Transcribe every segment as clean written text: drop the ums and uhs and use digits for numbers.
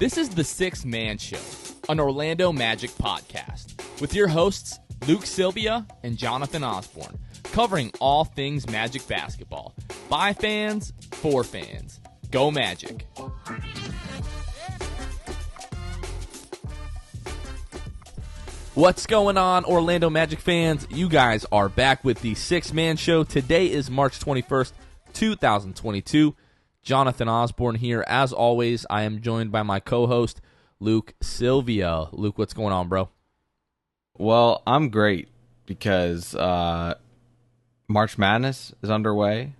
This is the Sixth Man Show, an Orlando Magic podcast, with your hosts Luke Sylvia and Jonathan Osborne, covering all things Magic basketball. By fans, for fans. Go Magic. What's going on, Orlando Magic fans? You guys are back with the Sixth Man Show. Today is March 21st, 2022. Jonathan Osborne here. As always, I am joined by my co-host, Luke Sylvia. Luke, what's going on, bro? Well, I'm great because March Madness is underway.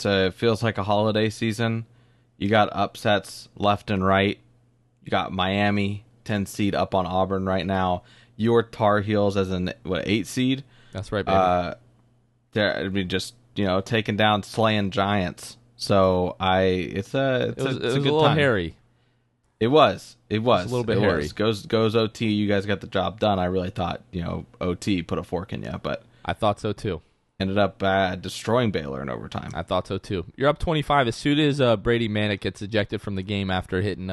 It feels like a holiday season. You got upsets left and right. You got Miami, 10 seed up on Auburn right now. Your Tar Heels as an 8 seed. That's right, baby. They're just taking down slaying giants. So it's a It was good a little time. hairy. It was a little bit hairy. Goes OT. You guys got the job done. I really thought OT put a fork in you, but I thought so too. ended up destroying Baylor in overtime. I thought so too. You're up 25 as soon as Brady Manek gets ejected from the game after hitting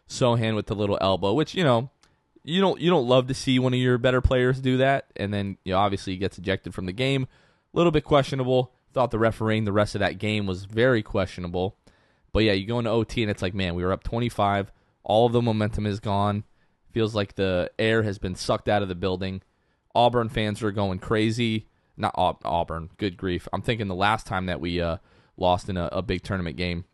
Sohan with the little elbow, which you don't love to see one of your better players do that, and then obviously he gets ejected from the game. A little bit questionable. Thought the refereeing the rest of that game was very questionable. But yeah, you go into OT and it's like, man, we were up 25. All of the momentum is gone. Feels like the air has been sucked out of the building. Auburn fans are going crazy. Not Auburn, good grief. I'm thinking the last time that we lost in a big tournament game.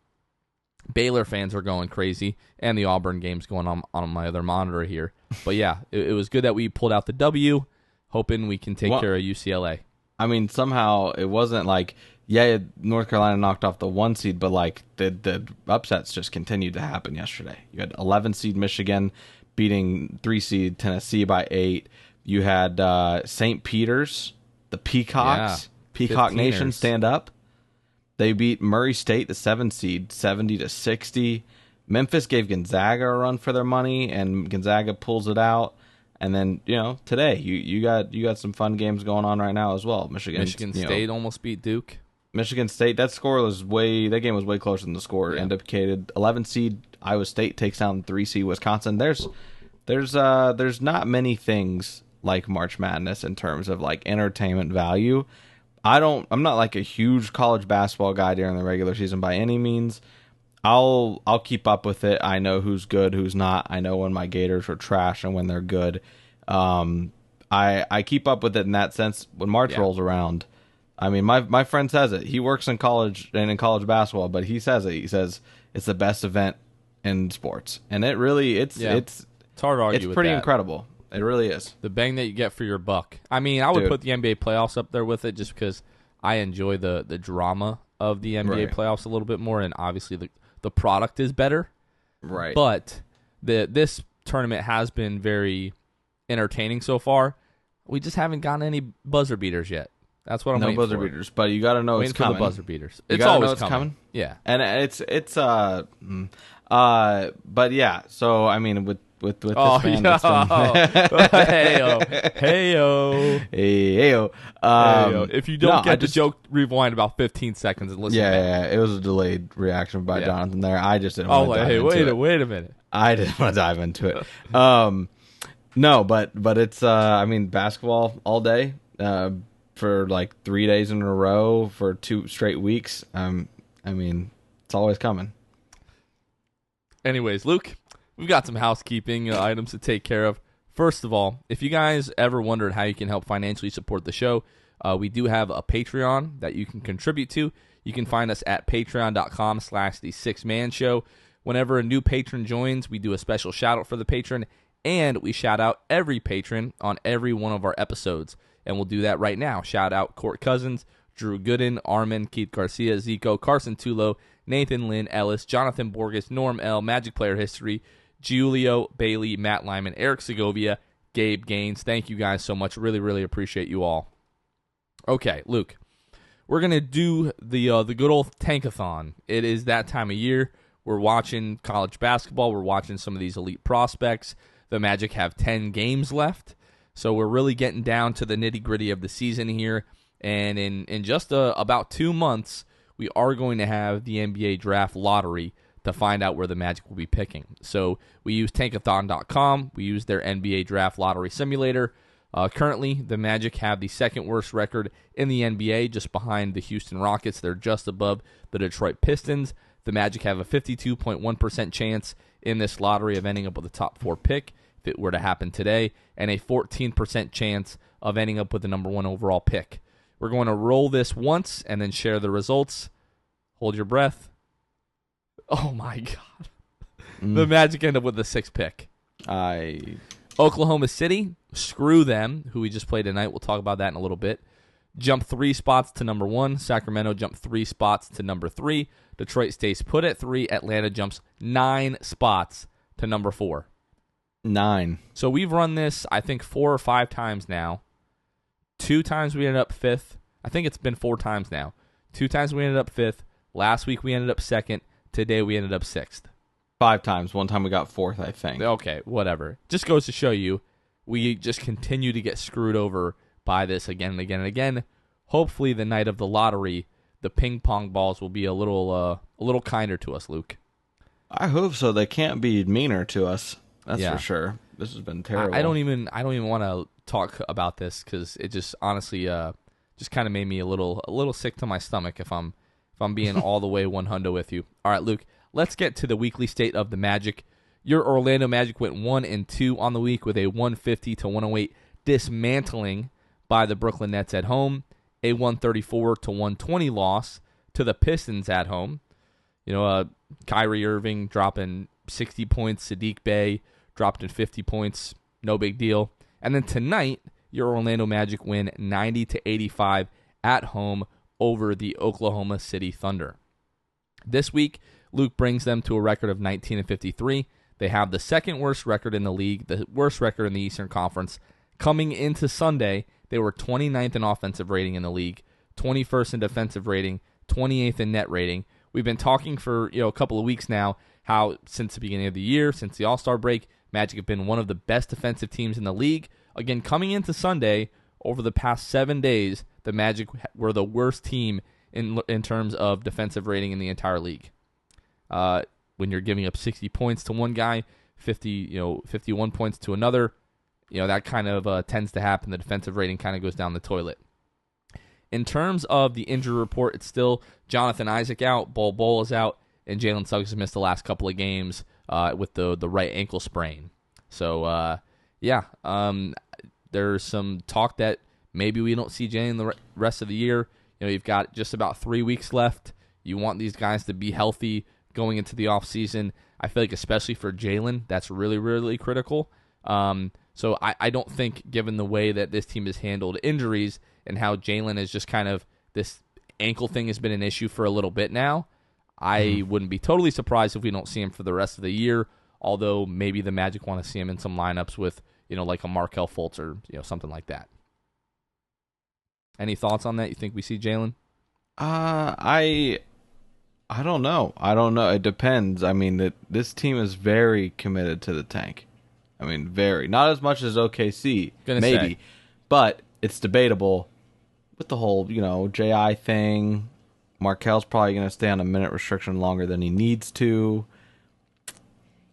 Baylor fans are going crazy, and the Auburn game's going on my other monitor here. But yeah, it was good that we pulled out the W, hoping we can take care of UCLA. I mean, somehow it wasn't like, North Carolina knocked off the 1 seed, but like the upsets just continued to happen yesterday. You had 11 seed Michigan beating 3 seed Tennessee by 8. You had St. Peter's, the Peacocks, Peacock 15ers. Nation, stand up. They beat Murray State, the 7 seed, 70-60. Memphis gave Gonzaga a run for their money, and Gonzaga pulls it out. And then today you got some fun games going on right now as well. Michigan State almost beat Duke. Michigan State, that game was way closer than the score indicated. 11 seed Iowa State takes down 3 seed Wisconsin. There's not many things like March Madness in terms of like entertainment value. I'm not like a huge college basketball guy during the regular season by any means. I'll keep up with it. I know who's good, who's not. I know when my Gators are trash and when they're good. I keep up with it in that sense. When March rolls around, I mean, my friend says it. He works in college and in college basketball, but he says it. He says it's the best event in sports, and it really it's hard to argue with it's pretty that. incredible. It really is. The bang that you get for your buck. I mean, I would put the NBA playoffs up there with it just because I enjoy the drama of the NBA playoffs a little bit more, and obviously the product is better. Right. But this tournament has been very entertaining so far. We just haven't gotten any buzzer beaters yet. That's what I'm waiting for. No buzzer beaters, but you got to know it's coming. For the buzzer beaters. You It's gotta always know it's coming. Yeah. And but yeah. So I mean, with this band, it's been... Hey-o. If you don't get the joke, rewind about 15 seconds and listen. Yeah. It was a delayed reaction by Jonathan there. I just didn't. Wait a minute. I didn't want to dive into it. No, but it's I mean, basketball all day for like 3 days in a row for 2 straight weeks. I mean, it's always coming. Anyways, Luke, we've got some housekeeping items to take care of. First of all, if you guys ever wondered how you can help financially support the show, we do have a Patreon that you can contribute to. You can find us at patreon.com/the Sixth Man Show. Whenever a new patron joins, we do a special shout out for the patron, and we shout out every patron on every one of our episodes. And we'll do that right now. Shout out Court Cousins, Drew Gooden, Armin, Keith Garcia, Zico, Carson Tulo, Nathan Lynn, Ellis, Jonathan Borges, Norm L, Magic Player History, Julio, Bailey, Matt Lyman, Eric Segovia, Gabe Gaines. Thank you guys so much. Really, really appreciate you all. Okay, Luke, we're going to do the good old tankathon. It is that time of year. We're watching college basketball. We're watching some of these elite prospects. The Magic have 10 games left. So we're really getting down to the nitty-gritty of the season here. And in just about 2 months, we are going to have the NBA draft lottery to find out where the Magic will be picking. So we use Tankathon.com. We use their NBA Draft Lottery Simulator. Currently, the Magic have the second worst record in the NBA, just behind the Houston Rockets. They're just above the Detroit Pistons. The Magic have a 52.1% chance in this lottery of ending up with a top 4 pick if it were to happen today, and a 14% chance of ending up with the number 1 overall pick. We're going to roll this once and then share the results. Hold your breath. Oh, my God. The Magic end up with the 6th pick. Oklahoma City, screw them, who we just played tonight. We'll talk about that in a little bit. Jumped 3 spots to number 1. Sacramento jumped 3 spots to number 3. Detroit stays put at 3. Atlanta jumps 9 spots to number 4. 9. So we've run this, I think, 4 or 5 times now. 2 times we ended up 5th. I think it's been 4 times now. 2 times we ended up 5th. Last week we ended up 2nd. Today we ended up 6th. 5 times. One time we got 4th, I think. Okay, whatever. Just goes to show you, we just continue to get screwed over by this again and again and again. Hopefully the night of the lottery, the ping pong balls will be a little kinder to us, Luke. I hope so. They can't be meaner to us. That's for sure. This has been terrible. I don't even want to talk about this because it just honestly just kind of made me a little sick to my stomach if I'm being all the way 100 with you. All right, Luke, let's get to the weekly state of the Magic. Your Orlando Magic went 1-2 on the week with a 150-108 dismantling by the Brooklyn Nets at home, a 134-120 loss to the Pistons at home. You know, Kyrie Irving dropping 60 points, Sadiq Bey dropped in 50 points, no big deal. And then tonight, your Orlando Magic win 90-85 at home over the Oklahoma City Thunder. This week, Luke brings them to a record of 19-53. They have the second worst record in the league, the worst record in the Eastern Conference. Coming into Sunday, they were 29th in offensive rating in the league, 21st in defensive rating, 28th in net rating. We've been talking for a couple of weeks now how since the beginning of the year, since the All-Star break, Magic have been one of the best defensive teams in the league. Again, coming into Sunday, over the past 7 days, the Magic were the worst team in terms of defensive rating in the entire league. When you're giving up 60 points to one guy, 51 points to another, that kind of tends to happen. The defensive rating kind of goes down the toilet. In terms of the injury report, it's still Jonathan Isaac out, Bol Bol is out, and Jalen Suggs has missed the last couple of games with the right ankle sprain. So, there's some talk that maybe we don't see Jalen the rest of the year. You've got just about 3 weeks left. You want these guys to be healthy going into the offseason. I feel like especially for Jalen, that's really, really critical. So I don't think, given the way that this team has handled injuries and how Jalen is just kind of, this ankle thing has been an issue for a little bit now, I wouldn't be totally surprised if we don't see him for the rest of the year, although maybe the Magic want to see him in some lineups with, like a Markelle Fultz or, something like that. Any thoughts on that? You think we see Jalen? I don't know. It depends. I mean, this team is very committed to the tank. I mean, very. Not as much as OKC, maybe. But it's debatable with the whole, JI thing. Markel's probably going to stay on a minute restriction longer than he needs to.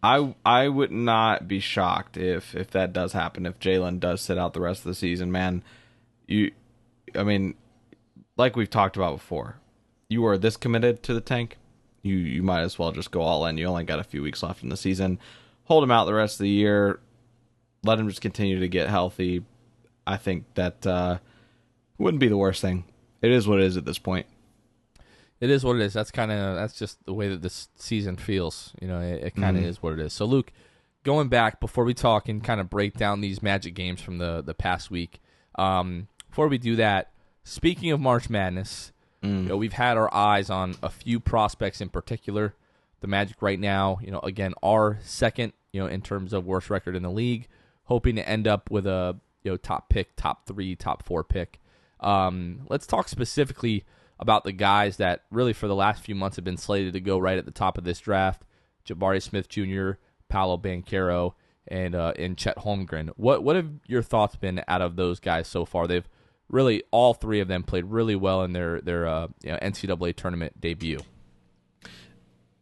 I would not be shocked if that does happen, if Jalen does sit out the rest of the season, man. Like we've talked about before, you are this committed to the tank, you might as well just go all in. You only got a few weeks left in the season. Hold him out the rest of the year. Let him just continue to get healthy. I think that wouldn't be the worst thing. It is what it is at this point. It is what it is. That's just the way that this season feels. It kind of is what it is. So, Luke, going back before we talk and kind of break down these Magic games from the past week, before we do that, speaking of March Madness, we've had our eyes on a few prospects in particular. The Magic right now, again, are second, in terms of worst record in the league, hoping to end up with a top pick, top 3, top 4 pick. Let's talk specifically about the guys that really for the last few months have been slated to go right at the top of this draft: Jabari Smith Jr., Paolo Banchero, and Chet Holmgren. What have your thoughts been out of those guys so far? They've really, all three of them played really well in their NCAA tournament debut.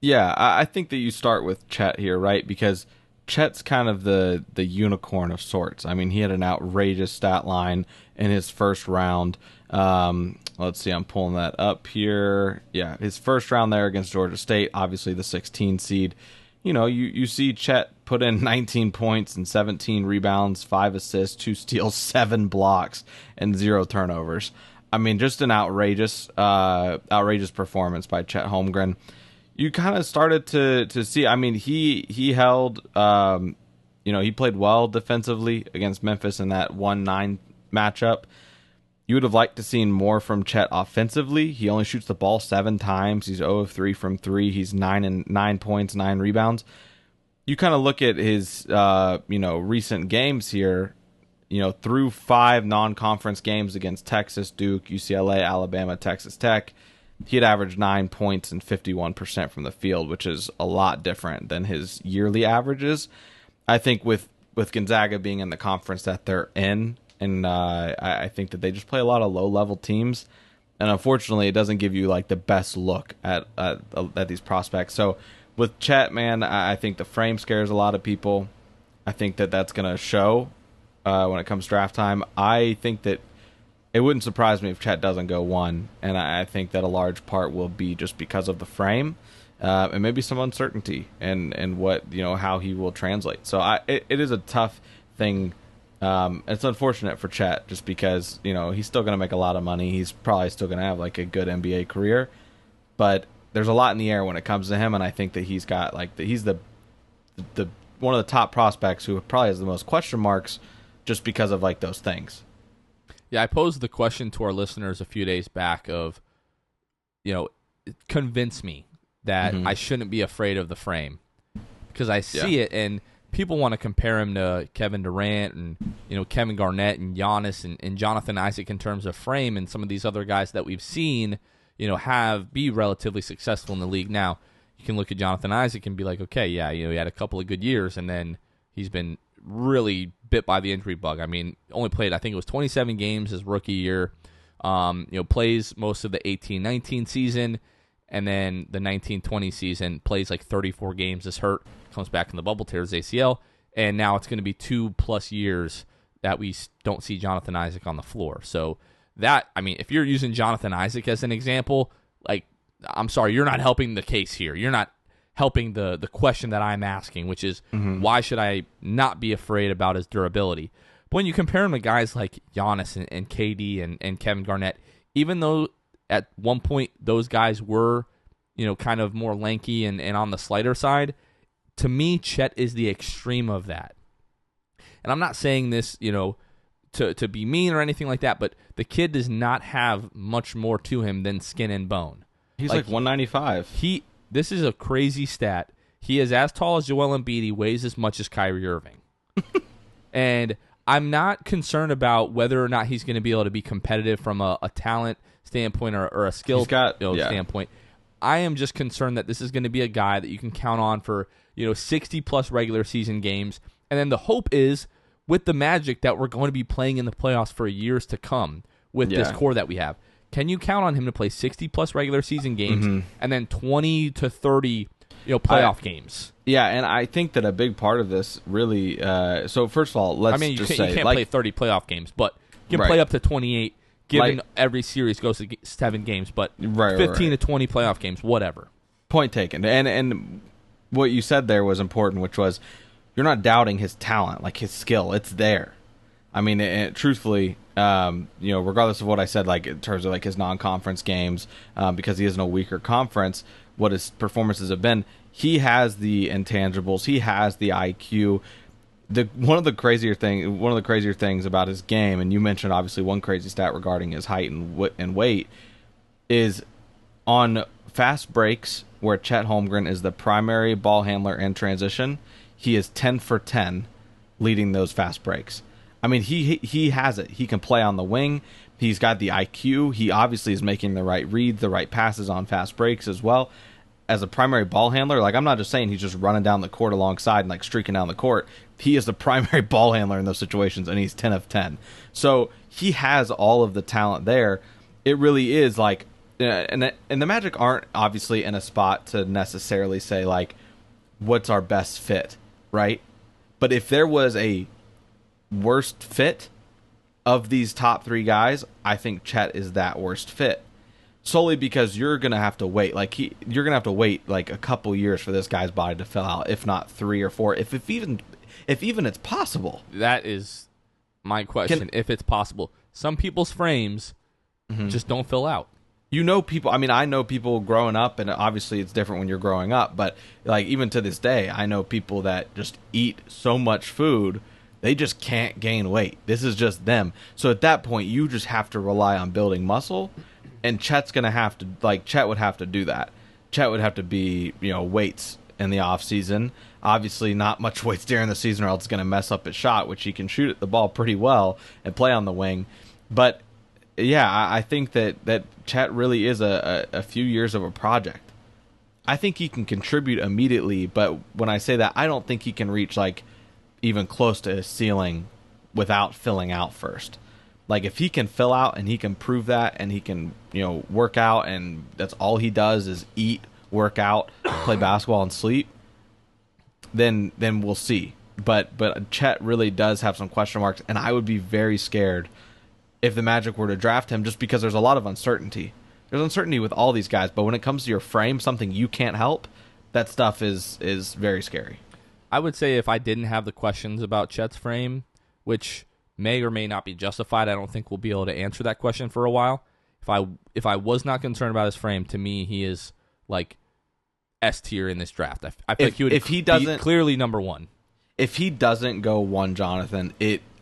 Yeah, I think that you start with Chet here, right? Because Chet's kind of the unicorn of sorts. I mean, he had an outrageous stat line in his first round. Let's see, I'm pulling that up here. Yeah, his first round there against Georgia State, obviously the 16 seed. You know, you see Chet put in 19 points and 17 rebounds, 5 assists, 2 steals, 7 blocks, and 0 turnovers. I mean, just an outrageous performance by Chet Holmgren. You kind of started to see. I mean, he held. He played well defensively against Memphis in that 1-9 matchup. You would have liked to seen more from Chet offensively. He only shoots the ball 7 times. He's 0 of 3 from 3. He's 9 points, 9 rebounds. You kind of look at his recent games here. Through 5 non-conference games against Texas, Duke, UCLA, Alabama, Texas Tech, he had averaged 9 points and 51% from the field, which is a lot different than his yearly averages. I think with Gonzaga being in the conference that they're in, and I think that they just play a lot of low-level teams, and unfortunately, it doesn't give you like the best look at these prospects. So with Chet, man, I think the frame scares a lot of people. I think that that's going to show when it comes draft time. I think that it wouldn't surprise me if Chet doesn't go 1, and I think that a large part will be just because of the frame, and maybe some uncertainty and what how he will translate. So it is a tough thing. It's unfortunate for Chet just because he's still going to make a lot of money. He's probably still going to have like a good NBA career, but there's a lot in the air when it comes to him, and I think that he's got he's the one of the top prospects who probably has the most question marks just because of like those things. Yeah, I posed the question to our listeners a few days back of, convince me that I shouldn't be afraid of the frame, because I see it, and people want to compare him to Kevin Durant and Kevin Garnett and Giannis and Jonathan Isaac in terms of frame, and some of these other guys that we've seen be relatively successful in the league. Now you can look at Jonathan Isaac and be like, okay, yeah, he had a couple of good years, and then he's been really bit by the injury bug. I mean, only played, I think it was 27 games his rookie year. Plays most of the 18-19 season, and then the 19-20 season plays like 34 games, is hurt, comes back in the bubble, tears ACL, and now it's going to be 2+ years that we don't see Jonathan Isaac on the floor. So that, I mean, if you're using Jonathan Isaac as an example, like, I'm sorry, you're not helping the case here. You're not helping the question that I'm asking, which is why should I not be afraid about his durability? But when you compare him to guys like Giannis and KD and Kevin Garnett, even though at one point those guys were, kind of more lanky and on the slighter side, to me, Chet is the extreme of that. And I'm not saying this, to be mean or anything like that, but the kid does not have much more to him than skin and bone. He's like 195. This is a crazy stat. He is as tall as Joel Embiid. He weighs as much as Kyrie Irving. And I'm not concerned about whether or not he's going to be able to be competitive from a talent standpoint or a skill standpoint. I am just concerned that this is going to be a guy that you can count on for 60+ regular season games. And then the hope is with the Magic that we're going to be playing in the playoffs for years to come with this core that we have. Can you count on him to play 60+ regular season games and then 20 to 30 playoff games? Yeah, and I think that a big part of this really so first of all, you can't play 30 playoff games, but you can play up to 28 given every series goes to 7 games, but 15 to 20 playoff games, whatever. Point taken. And what you said there was important, which was you're not doubting his talent, like his skill. It's there. I mean, truthfully, regardless of what I said, like in terms of like his non-conference games, because he is in a weaker conference, what his performances have been, he has the intangibles, he has the IQ. One of the crazier things about his game, and you mentioned obviously one crazy stat regarding his height and weight, is on fast breaks where Chet Holmgren is the primary ball handler in transition. He is 10 for 10 leading those fast breaks. I mean, he has it. He can play on the wing. He's got the IQ. He obviously is making the right reads, the right passes on fast breaks as well. As a primary ball handler, like I'm not just saying he's just running down the court alongside and like streaking down the court. He is the primary ball handler in those situations, and he's 10 of 10. So he has all of the talent there. It really is like and the Magic aren't obviously in a spot to necessarily say like, what's our best fit, right? But if there was a worst fit of these top 3 guys, I think Chet is that worst fit. Solely because you're gonna have to wait, you're gonna have to wait like a couple years for this guy's body to fill out, if not 3 or 4, if even it's possible. That is my question. If it's possible, some people's frames just don't fill out. You know, people. I mean, I know people growing up, and obviously it's different when you're growing up. But like even to this day, I know people that just eat so much food they just can't gain weight. This is just them. So at that point, you just have to rely on building muscle. And Chet's gonna have to Chet would have to do that. Chet would have to be weights in the off season. Obviously, not much weights during the season, or else it's gonna mess up his shot, which he can shoot at the ball pretty well and play on the wing. But yeah, I think that Chet really is a few years of a project. I think he can contribute immediately, but when I say that, I don't think he can reach like even close to his ceiling without filling out first. Like if he can fill out and he can prove that and he can, work out and that's all he does is eat, work out, play basketball and sleep, then we'll see. But Chet really does have some question marks, and I would be very scared if the Magic were to draft him just because there's a lot of uncertainty. There's uncertainty with all these guys, but when it comes to your frame, something you can't help, that stuff is very scary. I would say if I didn't have the questions about Chet's frame, which may or may not be justified, I don't think we'll be able to answer that question for a while. If I was not concerned about his frame, to me he is like S tier in this draft. I feel like he would be clearly number 1. If he doesn't go 1, Jonathan,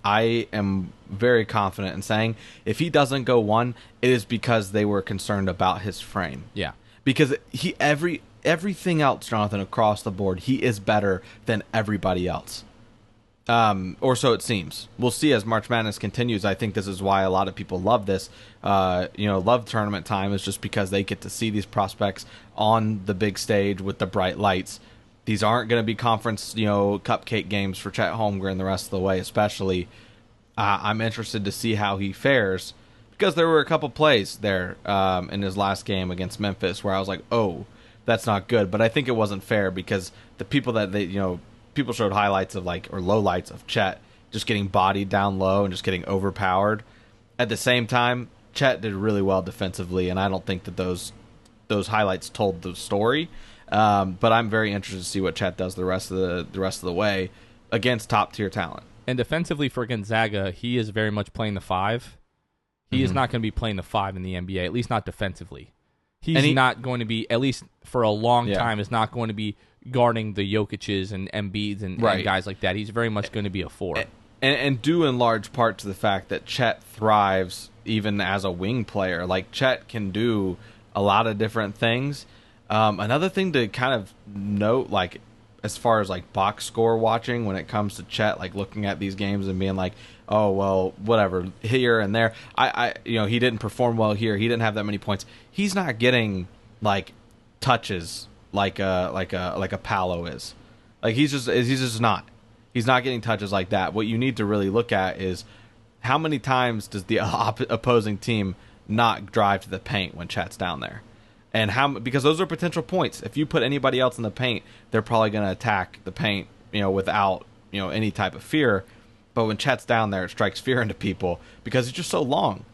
I am very confident in saying if he doesn't go 1, it is because they were concerned about his frame. Yeah. Because everything else, Jonathan, across the board, he is better than everybody else. Or so it seems. We'll see as March Madness continues. I think this is why a lot of people love this. Love tournament time is just because they get to see these prospects on the big stage with the bright lights. These aren't going to be conference, cupcake games for Chet Holmgren the rest of the way, especially. I'm interested to see how he fares because there were a couple plays there in his last game against Memphis where I was like, oh, that's not good. But I think it wasn't fair because the people that people showed highlights of or lowlights of Chet just getting bodied down low and just getting overpowered. At the same time, Chet did really well defensively, and I don't think that those highlights told the story. But I'm very interested to see what Chet does the rest of the way against top tier talent. And defensively for Gonzaga, he is very much playing the 5. He is not going to be playing the 5 in the NBA, at least not defensively. He's not going to be, at least for a long time, is not going to be guarding the Jokic's and Embiid's and guys like that. He's very much going to be a 4. And due in large part to the fact that Chet thrives even as a wing player. Like, Chet can do a lot of different things. Another thing to kind of note, as far as box score watching when it comes to Chet, looking at these games and being like, oh well, whatever, here and there. He didn't perform well here. He didn't have that many points. He's not getting touches like a Paolo is. He's just not. He's not getting touches like that. What you need to really look at is how many times does the opposing team not drive to the paint when Chet's down there. And because those are potential points. If you put anybody else in the paint, they're probably going to attack the paint, without, any type of fear. But when Chet's down there, it strikes fear into people because he's just so long.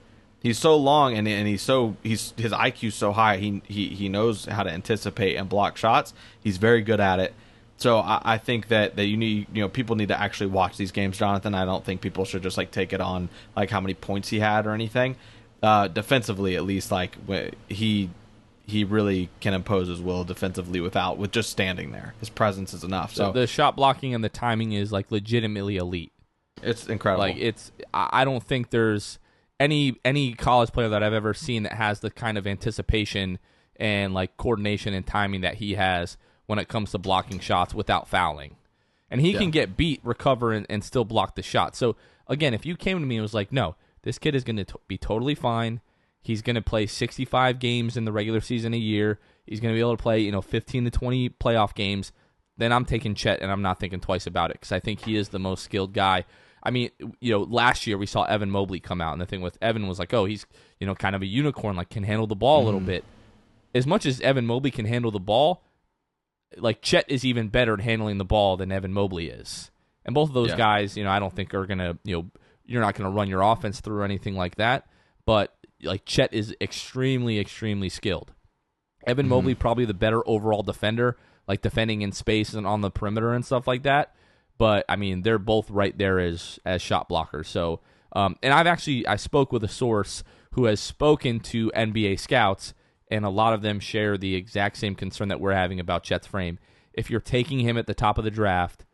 He's so long, and his IQ's so high. He knows how to anticipate and block shots. He's very good at it. So I think that you need, people need to actually watch these games, Jonathan. I don't think people should just take it on how many points he had or anything. Defensively, at least, he really can impose his will defensively with just standing there. His presence is enough. So the shot blocking and the timing is legitimately elite. It's incredible. I don't think there's any college player that I've ever seen that has the kind of anticipation and coordination and timing that he has when it comes to blocking shots without fouling. And he can get beat, recover, and still block the shot. So again, if you came to me and was like, no, this kid is going to be totally fine. He's going to play 65 games in the regular season a year. He's going to be able to play, 15 to 20 playoff games. Then I'm taking Chet, and I'm not thinking twice about it because I think he is the most skilled guy. I mean, last year we saw Evan Mobley come out, and the thing with Evan was like, oh, he's, kind of a unicorn, like can handle the ball a little bit. As much as Evan Mobley can handle the ball, like Chet is even better at handling the ball than Evan Mobley is. And both of those guys, I don't think are going to, you're not going to run your offense through or anything like that. But like Chet is extremely, extremely skilled. Evan Mobley probably the better overall defender, like defending in space and on the perimeter and stuff like that. But I mean, they're both right there as shot blockers. So, and I spoke with a source who has spoken to NBA scouts, and a lot of them share the exact same concern that we're having about Chet's frame. If you're taking him at the top of the draft,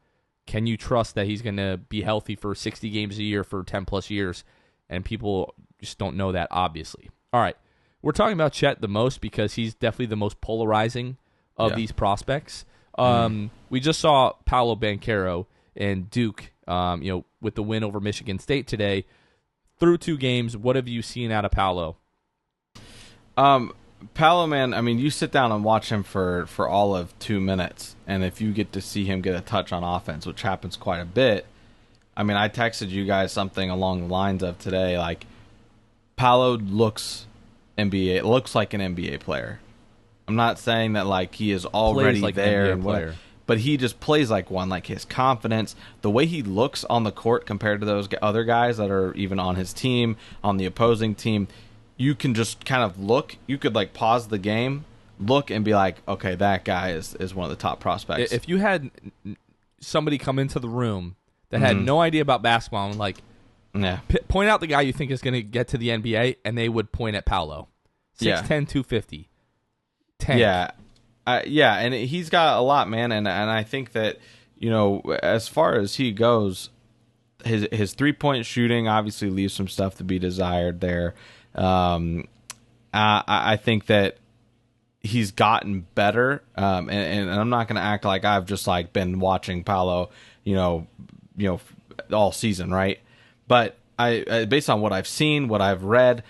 can you trust that he's going to be healthy for 60 games a year for 10-plus years? And people just don't know that, obviously. All right, we're talking about Chet the most because he's definitely the most polarizing of these prospects. We just saw Paolo Banchero and Duke, with the win over Michigan State today. Through 2 games, what have you seen out of Paolo? Paolo, man, I mean, you sit down and watch him for all of 2 minutes, and if you get to see him get a touch on offense, which happens quite a bit, I mean, I texted you guys something along the lines of today, like, Paolo looks like an NBA player. I'm not saying that, like, he is already like there, and player. But he just plays like one, like his confidence, the way he looks on the court compared to those other guys that are even on his team, on the opposing team. You can just kind of look. You could like pause the game, look, and be like, okay, that guy is one of the top prospects. If you had somebody come into the room that had no idea about basketball and like point out the guy you think is going to get to the NBA, and they would point at Paolo. 6'10", 250. Tank. Yeah, and he's got a lot, man, and I think that, as far as he goes, his 3-point shooting obviously leaves some stuff to be desired there. I think that he's gotten better, and I'm not going to act like I've just like been watching Paolo, all season, right? But I based on what I've seen, what I've read,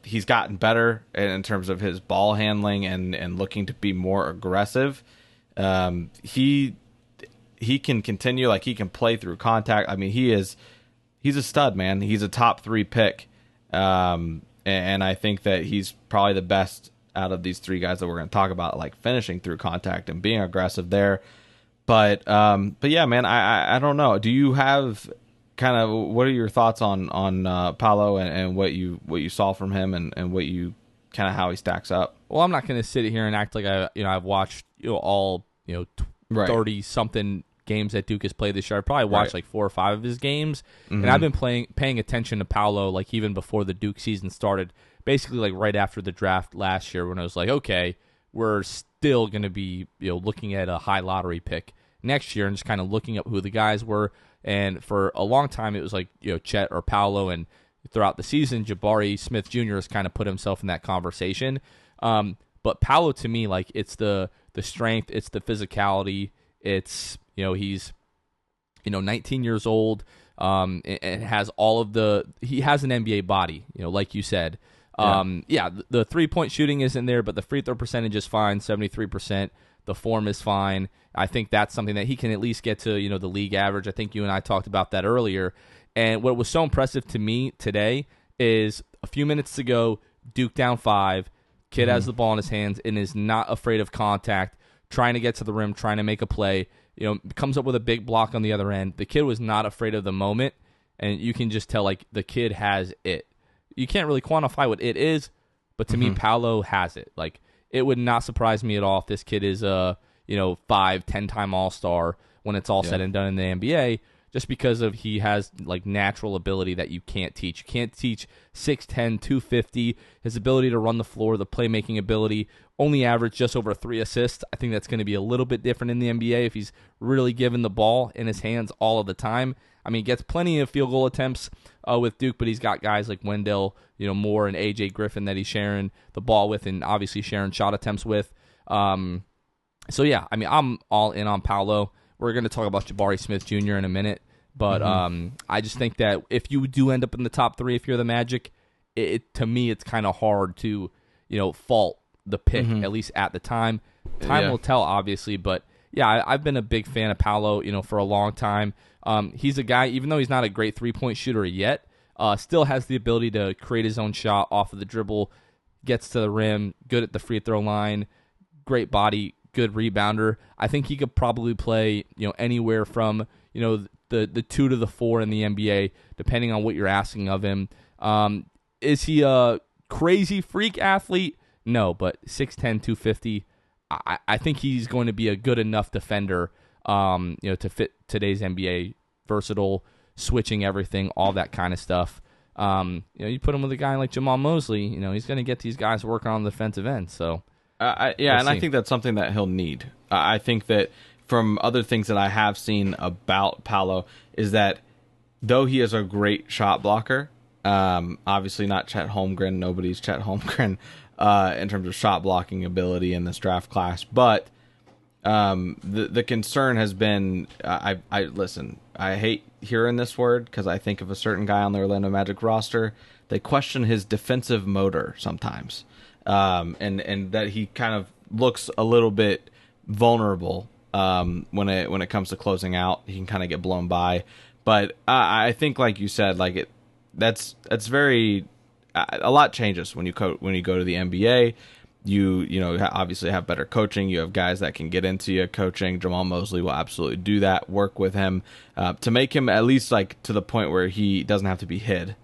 he's gotten better in terms of his ball handling and looking to be more aggressive. He can continue, like he can play through contact. I mean, he's a stud, man. He's a top 3 pick. And I think that he's probably the best out of these 3 guys that we're going to talk about, like finishing through contact and being aggressive there. But yeah, man, I don't know. Do you have kind of, what are your thoughts on Paolo and what you saw from him and what you kind of how he stacks up? Well, I'm not going to sit here and act like I've watched all 30 something games that Duke has played this year. I probably watched like 4 or 5 of his games, and I've been paying attention to Paolo like even before the Duke season started. Basically, like right after the draft last year, when I was like, okay, we're still going to be looking at a high lottery pick next year, and just kind of looking up who the guys were. And for a long time, it was like Chet or Paolo, and throughout the season, Jabari Smith Jr. has kind of put himself in that conversation. But Paolo, to me, like it's the strength, it's the physicality, it's he's 19 years old, and has all of he has an NBA body, like you said. The 3-point shooting isn't there, but the free throw percentage is fine, 73%. The form is fine. I think that's something that he can at least get to, the league average. I think you and I talked about that earlier. And what was so impressive to me today is a few minutes to go, Duke down 5, kid has the ball in his hands and is not afraid of contact, trying to get to the rim, trying to make a play, comes up with a big block on the other end. The kid was not afraid of the moment, and you can just tell, like, the kid has it. You can't really quantify what it is, but to me, Paolo has it. Like, it would not surprise me at all if this kid is a 5-10-time All-Star when it's all said and done in the NBA, just because of he has like natural ability that you can't teach. You can't teach 6'10", 250. His ability to run the floor, the playmaking ability, only averaged just over 3 assists. I think that's going to be a little bit different in the NBA if he's really given the ball in his hands all of the time. I mean, he gets plenty of field goal attempts with Duke, but he's got guys like Wendell, Moore, and AJ Griffin that he's sharing the ball with, and obviously sharing shot attempts with. So yeah, I mean, I'm all in on Paolo. We're going to talk about Jabari Smith Jr. in a minute, but I just think that if you do end up in the top 3, if you're the Magic, to me it's kind of hard to fault the pick, at least at the time. Time will tell, obviously, but yeah, I've been a big fan of Paolo, for a long time. He's a guy, even though he's not a great three-point shooter yet, still has the ability to create his own shot off of the dribble, gets to the rim, good at the free throw line, great body, good rebounder. I think he could probably play, anywhere from, the 2 to the 4 in the NBA, depending on what you're asking of him. Is he a crazy freak athlete? No, but 6'10", 250. I think he's going to be a good enough defender, to fit today's NBA, versatile, switching everything, all that kind of stuff. You put him with a guy like Jamal Mosley, he's going to get these guys working on the defensive end. So, I think that's something that he'll need. I think that from other things that I have seen about Paolo is that though he is a great shot blocker, obviously not Chet Holmgren, nobody's Chet Holmgren in terms of shot blocking ability in this draft class, but the concern has been, I listen, I hate hearing this word because I think of a certain guy on the Orlando Magic roster. They question his defensive motor sometimes, and that he kind of looks a little bit vulnerable when it comes to closing out. He can kind of get blown by, but I think, like you said, like that's very a lot changes when you go to the NBA. You obviously have better coaching. You have guys that can get into you coaching. Jamal Mosley will absolutely do that. Work with him to make him at least like to the point where he doesn't have to be hid.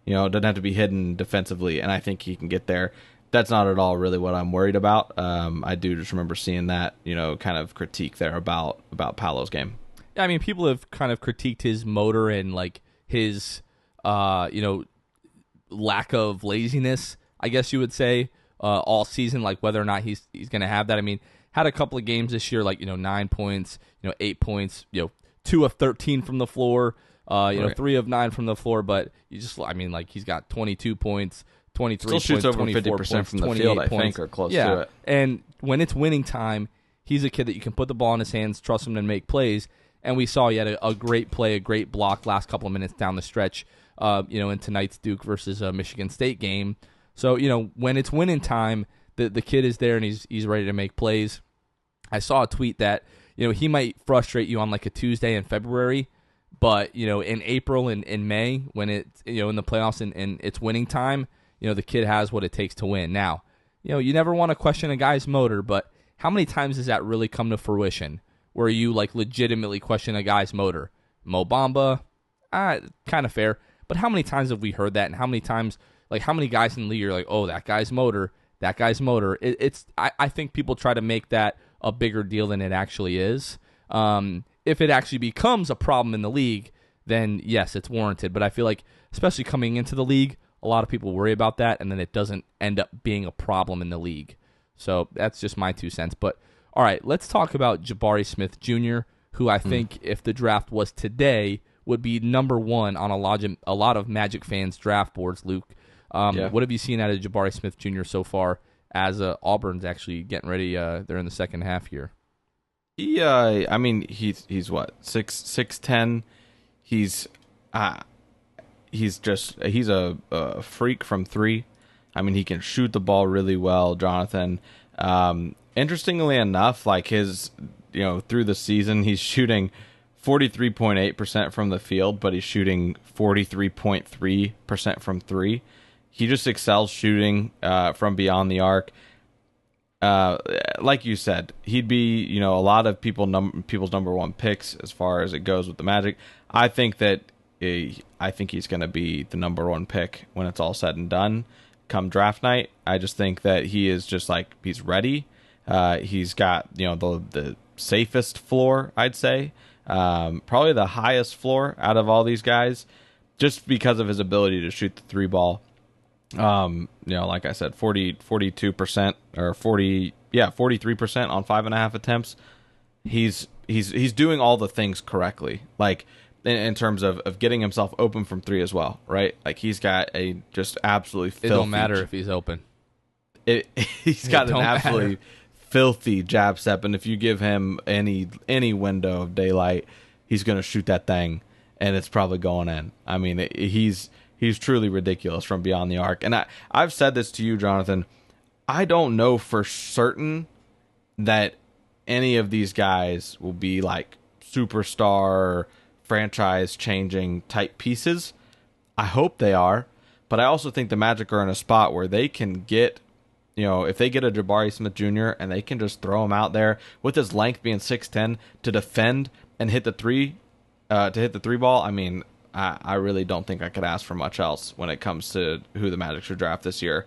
Doesn't have to be hidden defensively, and I think he can get there. That's not at all really what I'm worried about. I do just remember seeing that kind of critique there about Paolo's game. Yeah, I mean, people have kind of critiqued his motor and like his lack of laziness, I guess you would say, all season, like whether or not he's going to have that. I mean, had a couple of games this year, like 9 points, 8 points, 2 of 13 from the floor, right. 3 of 9 from the floor, but he's got 22 points, 23 still shoots points, over 50% from the field, I think, or close to it. And when it's winning time, he's a kid that you can put the ball in his hands, trust him to make plays. And we saw he had a great play, a great block last couple of minutes down the stretch, in tonight's Duke versus Michigan State game. So, when it's winning time, the kid is there and he's ready to make plays. I saw a tweet that, he might frustrate you on like a Tuesday in February, but, in April and in May, when it's, in the playoffs and it's winning time, the kid has what it takes to win. Now, you never want to question a guy's motor, but how many times does that really come to fruition where you like legitimately question a guy's motor? Mo Bamba, kind of fair. But how many times have we heard that, and how many times, like how many guys in the league are like, oh, that guy's motor. I think people try to make that a bigger deal than it actually is. If it actually becomes a problem in the league, then yes, it's warranted. But I feel like, especially coming into the league, a lot of people worry about that, and then it doesn't end up being a problem in the league. So that's just my 2 cents. But all right, let's talk about Jabari Smith Jr., who I think if the draft was today would be number 1 on a lot of Magic fans' draft boards, Luke. What have you seen out of Jabari Smith Jr. so far as Auburn's actually getting ready? They're in the second half here. Yeah, I mean, he's what, 6'10". He's a freak from 3. I mean, he can shoot the ball really well, Jonathan. Interestingly enough, like his, through the season, he's shooting 43.8% from the field, but he's shooting 43.3% from 3. He just excels shooting from beyond the arc. Like you said, he'd be, a lot of people's number 1 picks as far as it goes with the Magic. I think he's going to be the number 1 pick when it's all said and done come draft night. I just think that he is just like, he's ready. He's got, the safest floor, I'd say. Probably the highest floor out of all these guys, just because of his ability to shoot the 3 ball. Like I said, 42% or 43% on 5.5 attempts. He's doing all the things correctly, like in terms of getting himself open from 3 as well, right? Like he's got a just absolutely filthy, it don't matter if he's open. He's got an absolutely filthy jab step, and if you give him any window of daylight, he's going to shoot that thing, and it's probably going in. I mean, he's truly ridiculous from beyond the arc. And I've said this to you, Jonathan. I don't know for certain that any of these guys will be like superstar, franchise changing type pieces. I hope they are, but I also think the Magic are in a spot where they can get, if they get a Jabari Smith Jr. and they can just throw him out there with his length being 6'10" to defend and hit the three ball. I mean, I really don't think I could ask for much else when it comes to who the Magic should draft this year.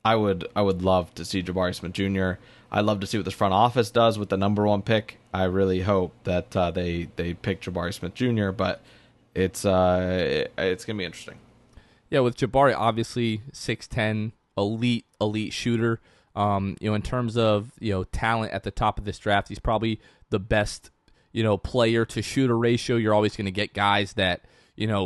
I would love to see Jabari Smith Jr. I'd love to see what this front office does with the number 1 pick. I really hope that they pick Jabari Smith Jr., but it's going to be interesting. Yeah, with Jabari, obviously 6'10", elite shooter. In terms of talent at the top of this draft, he's probably the best player to shooter ratio. You're always going to get guys that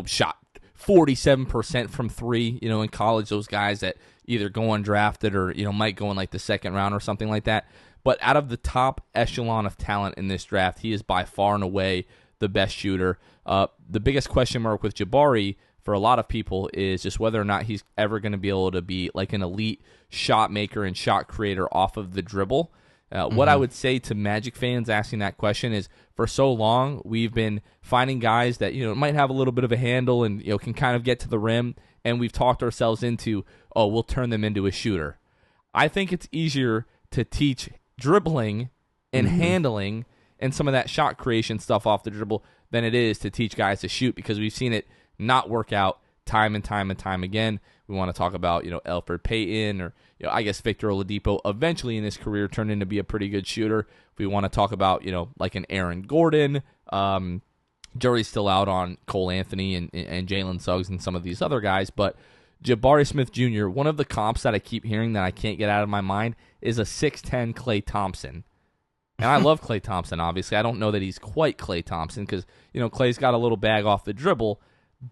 shot 47% from three. In college, those guys that either go undrafted or might go in like the second round or something like that. But out of the top echelon of talent in this draft, he is by far and away the best shooter. The biggest question mark with Jabari for a lot of people is just whether or not he's ever going to be able to be like an elite shot maker and shot creator off of the dribble. What I would say to Magic fans asking that question is, for so long we've been finding guys that might have a little bit of a handle and can kind of get to the rim, and we've talked ourselves into, we'll turn them into a shooter. I think it's easier to teach dribbling and handling and some of that shot creation stuff off the dribble than it is to teach guys to shoot, because we've seen it not work out time and time and time again. We want to talk about, Elfrid Payton or, I guess Victor Oladipo eventually in his career turned into be a pretty good shooter. If we want to talk about, like an Aaron Gordon, jury's still out on Cole Anthony and Jalen Suggs and some of these other guys, but Jabari Smith Jr., one of the comps that I keep hearing that I can't get out of my mind is a 6'10" Klay Thompson. And I love Klay Thompson, obviously. I don't know that he's quite Klay Thompson because, Klay's got a little bag off the dribble.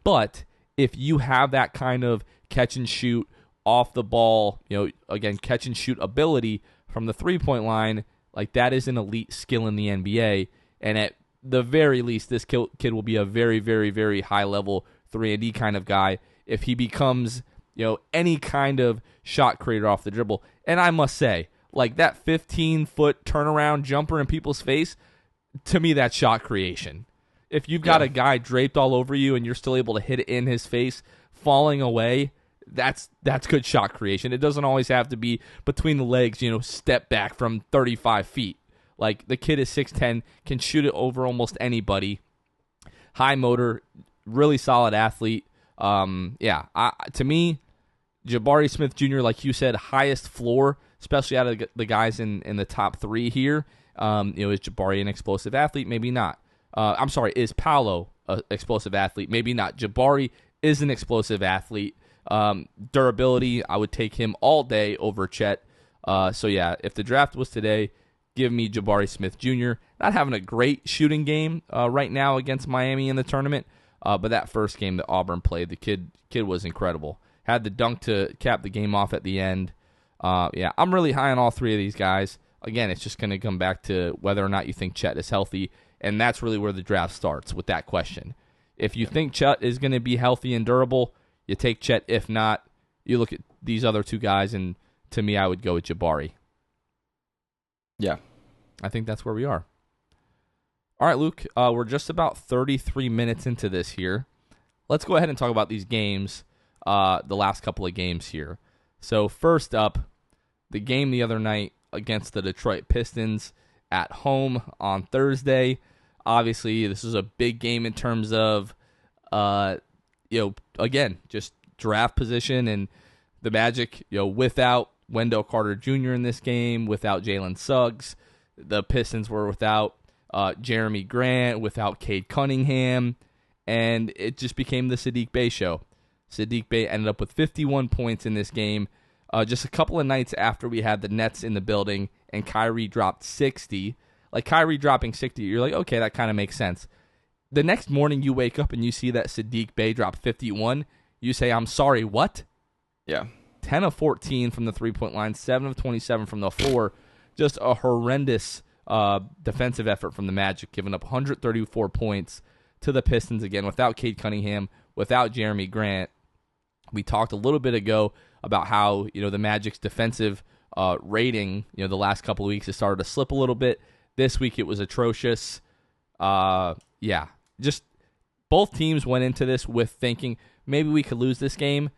But if you have that kind of catch and shoot off the ball, again, catch and shoot ability from the three-point line, like that is an elite skill in the NBA. And at the very least, this kid will be a very, very, very high-level 3-and-D kind of guy if he becomes, any kind of shot creator off the dribble. And I must say, like that 15-foot turnaround jumper in people's face, to me, that's shot creation. If you've got a guy draped all over you and you're still able to hit it in his face, falling away, that's good shot creation. It doesn't always have to be between the legs, step back from 35 feet. Like, the kid is 6'10", can shoot it over almost anybody. High motor, really solid athlete. To me, Jabari Smith Jr., like you said, highest floor, especially out of the guys in the top three here. Is Jabari an explosive athlete? Maybe not. Is Paolo an explosive athlete? Maybe not. Jabari is an explosive athlete. Durability, I would take him all day over Chet. If the draft was today, give me Jabari Smith Jr. Not having a great shooting game right now against Miami in the tournament, but that first game that Auburn played, the kid was incredible. Had the dunk to cap the game off at the end. I'm really high on all three of these guys. Again, it's just going to come back to whether or not you think Chet is healthy, and that's really where the draft starts with that question. If you think Chet is going to be healthy and durable, you take Chet. If not, you look at these other two guys, and to me, I would go with Jabari. Yeah. I think that's where we are. All right, Luke, we're just about 33 minutes into this here. Let's go ahead and talk about these games, the last couple of games here. So first up, the game the other night against the Detroit Pistons at home on Thursday. Obviously, this is a big game in terms of, again, just draft position, and the Magic, without Wendell Carter Jr. in this game, without Jalen Suggs. The Pistons were without Jeremy Grant, without Cade Cunningham, and it just became the Saddiq Bey show. Saddiq Bey ended up with 51 points in this game. Just a couple of nights after we had the Nets in the building and Kyrie dropped 60. Like, Kyrie dropping 60, you're like, okay, that kind of makes sense. The next morning you wake up and you see that Saddiq Bey dropped 51. You say, I'm sorry, what? Yeah. 10 of 14 from the three-point line, 7 of 27 from the floor. Just a horrendous defensive effort from the Magic, giving up 134 points to the Pistons again without Cade Cunningham, without Jeremy Grant. We talked a little bit ago about how the Magic's defensive rating, the last couple of weeks it started to slip a little bit. This week it was atrocious. Just both teams went into this with thinking maybe we could lose this game.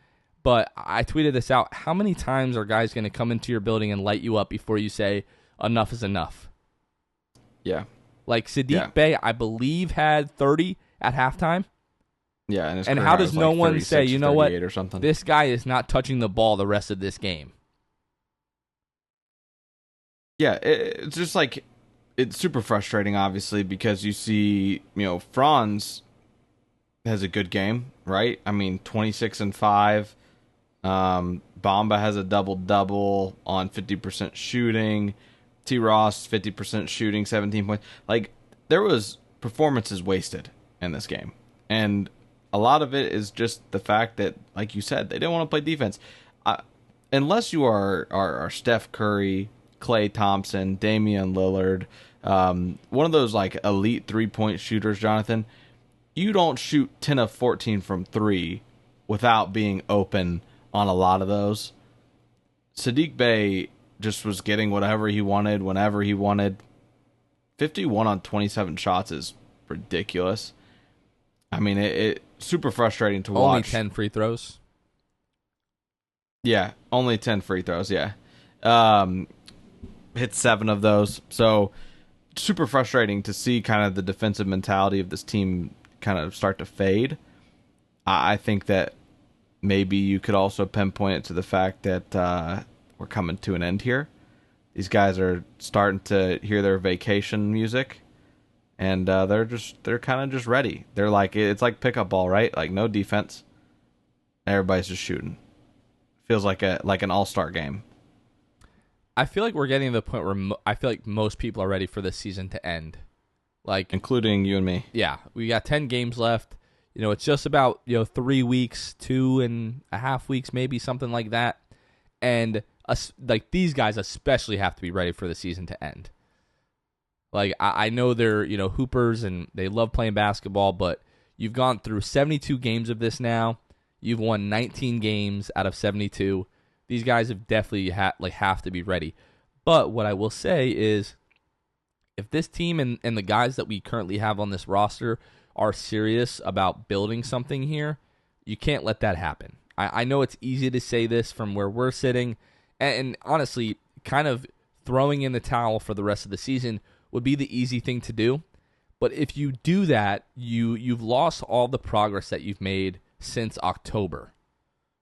But I tweeted this out. How many times are guys going to come into your building and light you up before you say enough is enough? Yeah. Like Saddiq Bey, I believe, had 30 at halftime. Yeah, and how does no one say, you know what, or something. This guy is not touching the ball the rest of this game? Yeah, it's just like, it's super frustrating, obviously, because you see, Franz has a good game, right? I mean, 26-5. Bamba has a double-double on 50% shooting. T. Ross, 50% shooting, 17 points. Like, there was performances wasted in this game. And a lot of it is just the fact that, like you said, they didn't want to play defense. Unless you are Steph Curry, Klay Thompson, Damian Lillard, one of those, like, elite three-point shooters, Jonathan, you don't shoot 10 of 14 from 3 without being open on a lot of those. Saddiq Bey just was getting whatever he wanted, whenever he wanted. 51 on 27 shots is ridiculous. I mean, it super frustrating to watch. Only 10 free throws? Yeah, only 10 free throws, yeah. Hit 7 of those. So, super frustrating to see kind of the defensive mentality of this team kind of start to fade. I think that maybe you could also pinpoint it to the fact that we're coming to an end here. These guys are starting to hear their vacation music, and they're kind of just ready. They're like, it's like pickup ball, right? Like, no defense. Everybody's just shooting. Feels like an all-star game. I feel like we're getting to the point where I feel like most people are ready for this season to end. Like, including you and me. Yeah, we got 10 games left. It's just about 3 weeks, 2.5 weeks, maybe something like that. And like, these guys especially have to be ready for the season to end. Like, I know they're hoopers and they love playing basketball, but you've gone through 72 games of this now. You've won 19 games out of 72. These guys have definitely have to be ready. But what I will say is, if this team and the guys that we currently have on this roster are serious about building something here, you can't let that happen. I know it's easy to say this from where we're sitting, and honestly, kind of throwing in the towel for the rest of the season would be the easy thing to do. But if you do that, you've lost all the progress that you've made since October,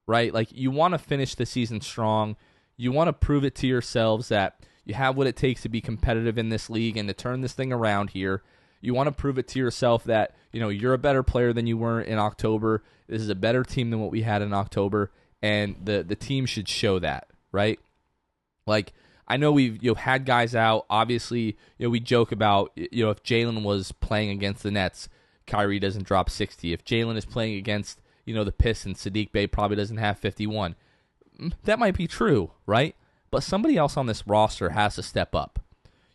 right? Like, you want to finish the season strong. You want to prove it to yourselves that you have what it takes to be competitive in this league and to turn this thing around here. You want to prove it to yourself that, you're a better player than you were in October. This is a better team than what we had in October, and the team should show that, right? Like, I know we've had guys out. Obviously, we joke about, if Jalen was playing against the Nets, Kyrie doesn't drop 60. If Jalen is playing against, the Pistons, Saddiq Bey probably doesn't have 51. That might be true, right? But somebody else on this roster has to step up.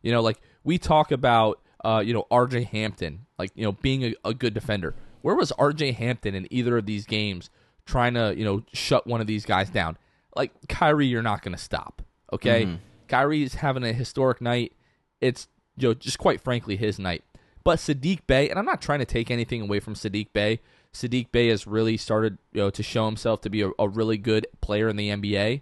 Like, we talk about, RJ Hampton, like, being a good defender. Where was RJ Hampton in either of these games trying to, shut one of these guys down? Like, Kyrie, you're not going to stop, okay? Mm-hmm. Kyrie's having a historic night. It's, just quite frankly his night. But Saddiq Bey, and I'm not trying to take anything away from Saddiq Bey. Saddiq Bey has really started, to show himself to be a really good player in the NBA.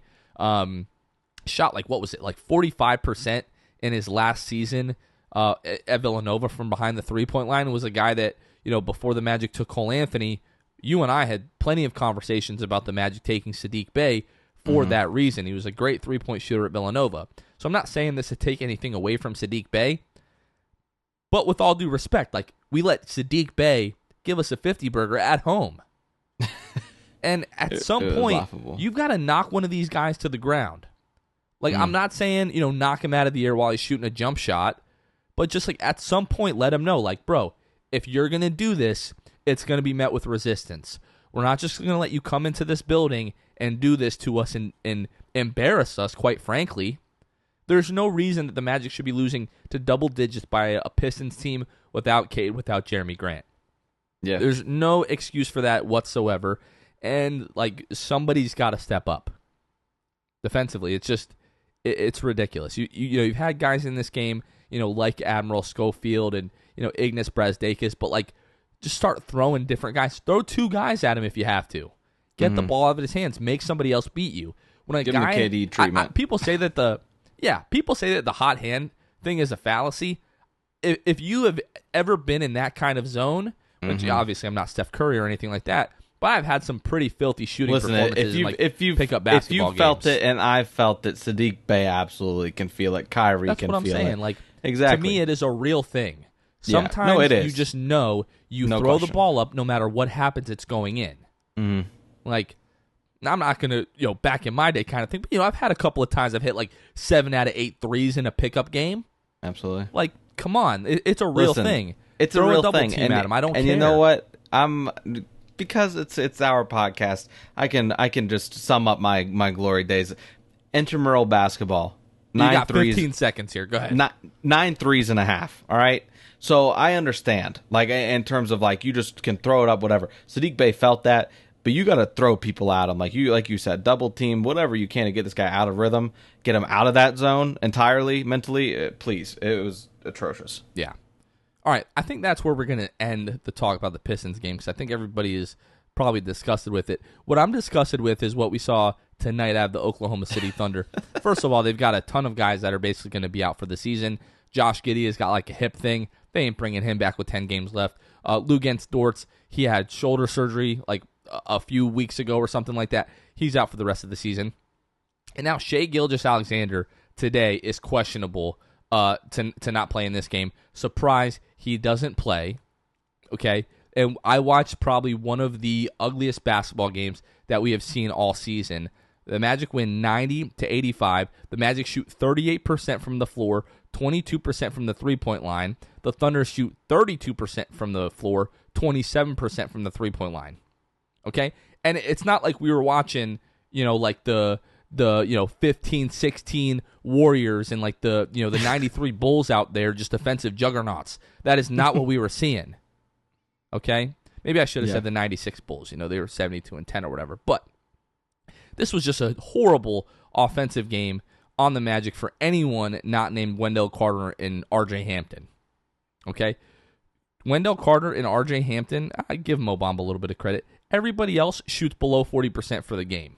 Shot like 45% in his last season at Villanova from behind the three-point line. Was a guy that, before the Magic took Cole Anthony, you and I had plenty of conversations about the Magic taking Saddiq Bey for that reason. He was a great three-point shooter at Villanova. So I'm not saying this to take anything away from Saddiq Bey, but with all due respect, like, we let Saddiq Bey give us a 50 burger at home. And at some point, you've got to knock one of these guys to the ground. Like, I'm not saying, knock him out of the air while he's shooting a jump shot, but just, like, at some point, let him know, like, bro, if you're going to do this, it's going to be met with resistance. We're not just going to let you come into this building and do this to us and embarrass us, quite frankly. There's no reason that the Magic should be losing to double digits by a Pistons team without Cade, without Jeremy Grant. Yeah. There's no excuse for that whatsoever. And, like, somebody's got to step up defensively. It's just, it's ridiculous. You know, you've had guys in this game, you know, like Admiral Schofield and, you know, Ignas Brazdeikis, but like just start throwing different guys. Throw 2 guys at him if you have to. Get the ball out of his hands. Make somebody else beat you. When a Give guy, him the KD treatment. people say that the hot hand thing is a fallacy. If you have ever been in that kind of zone, which obviously I'm not Steph Curry or anything like that, but I've had some pretty filthy shooting performances if you pickup basketball if you felt games. it and I felt it, Sadiq Bey absolutely can feel it. Kyrie That's can what I'm feel saying. it. Like, exactly. to me, it is a real thing. Yeah. No, Sometimes it is. you just know you No throw question. the ball up, no matter what happens, it's going in. Mhm. Like, I'm not gonna, you know, back in my day kind of thing, but you know, I've had a couple of times I've hit like 7 out of 8 threes in a pickup game. Absolutely. Like, come on, it's a real Listen, thing. It's Throw a real double thing, team at him. I don't and care. you know what? Because it's our podcast. I can just sum up my glory days. Intramural basketball. You got 15 seconds here. Go ahead. 9 threes and a half. All right. So I understand, like in terms of like you just can throw it up, whatever. Sadiq Bey felt that, but you got to throw people at him, like you said, double team, whatever you can to get this guy out of rhythm, get him out of that zone entirely mentally. Please, it was atrocious. Yeah. All right, I think that's where we're going to end the talk about the Pistons game because I think everybody is probably disgusted with it. What I'm disgusted with is what we saw tonight out of the Oklahoma City Thunder. First of all, they've got a ton of guys that are basically going to be out for the season. Josh Giddey has got like a hip thing. They ain't bringing him back with 10 games left. Luguentz Dortz, he had shoulder surgery like a few weeks ago or something like that. He's out for the rest of the season. And now Shai Gilgeous-Alexander today is questionable to not play in this game. Surprise, he doesn't play. Okay? And I watched probably one of the ugliest basketball games that we have seen all season. The Magic win 90-85. The Magic shoot 38% from the floor, 22% from the three-point line. The Thunder shoot 32% from the floor, 27% from the three-point line. Okay? And it's not like we were watching, you know, like the 15-16 Warriors and like the 93 Bulls out there, just offensive juggernauts. That is not what we were seeing. Okay? Maybe I should have said the 96 Bulls. You know, they were 72-10 or whatever. But this was just a horrible offensive game on the Magic for anyone not named Wendell Carter and R.J. Hampton. Okay? Wendell Carter and R.J. Hampton, I give Mo Bamba a little bit of credit. Everybody else shoots below 40% for the game.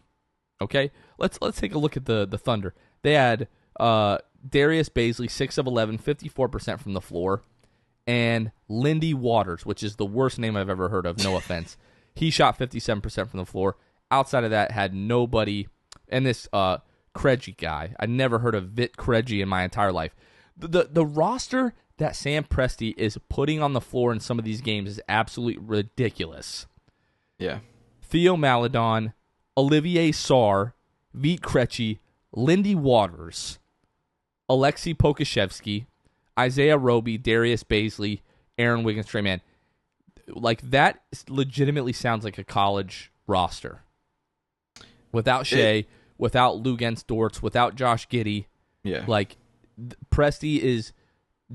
Okay? Let's take a look at the Thunder. They had Darius Baisley, 6 of 11, 54% from the floor. And Lindy Waters, which is the worst name I've ever heard of, no offense. He shot 57% from the floor. Outside of that, had nobody. And this Krejci guy, I never heard of Vit Krejci in my entire life. The roster that Sam Presti is putting on the floor in some of these games is absolutely ridiculous. Yeah. Theo Maledon, Olivier Sarr, Vit Krejci, Lindy Waters, Alexei Pokashevsky, Isaiah Roby, Darius Baisley, Aaron Wiggins, Trey Mann. Like, that legitimately sounds like a college roster. Without Shai, without Luguentz Dortz, without Josh Giddey. Yeah. Like, Presti is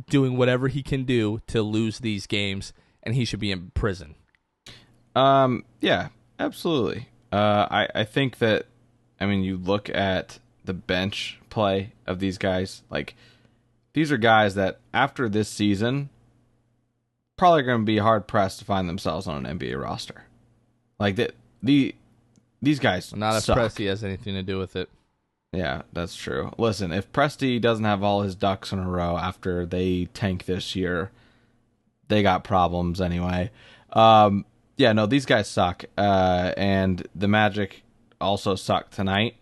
doing whatever he can do to lose these games, and he should be in prison. Yeah, absolutely. I think that, I mean, you look at the bench play of these guys, like, these are guys that after this season probably going to be hard pressed to find themselves on an NBA roster. Like these guys Not if suck. Presti has anything to do with it. Yeah, that's true. Listen, if Presti doesn't have all his ducks in a row after they tank this year, they got problems anyway. Yeah, no, these guys suck. And the Magic also suck tonight.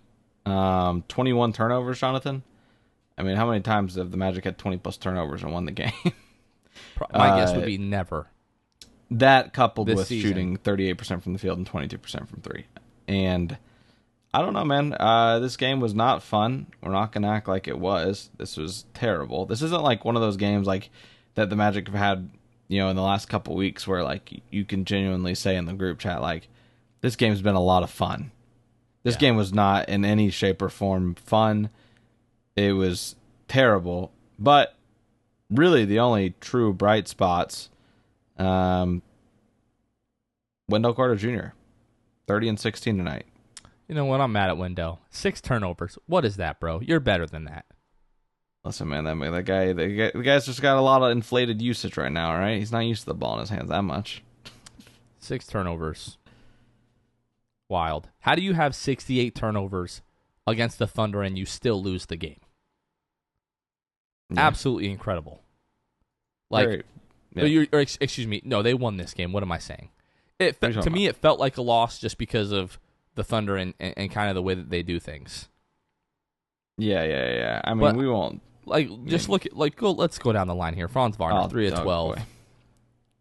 21 turnovers, Jonathan. I mean, how many times have the Magic had 20-plus turnovers and won the game? My guess would be never. That coupled This with season. shooting 38% from the field and 22% from three. And I don't know, man. This game was not fun. We're not going to act like it was. This was terrible. This isn't like one of those games like that the Magic have had, you know, in the last couple weeks where like you can genuinely say in the group chat, like, this game's been a lot of fun. This game was not in any shape or form fun. It was terrible. But really the only true bright spots, Wendell Carter Jr., 30 and 16 tonight. You know what? I'm mad at Wendell. 6 turnovers. What is that, bro? You're better than that. Listen, man, the guy's just got a lot of inflated usage right now, all right? He's not used to the ball in his hands that much. 6 turnovers. Wild. How do you have 68 turnovers against the Thunder and you still lose the game? Yeah. Absolutely incredible. Like, excuse me. No, they won this game. What am I saying? To me, it felt like a loss just because of the Thunder and kind of the way that they do things. Yeah. I mean, we won't. Just look at let's go down the line here. Franz Wagner, 3 of 12. Boy.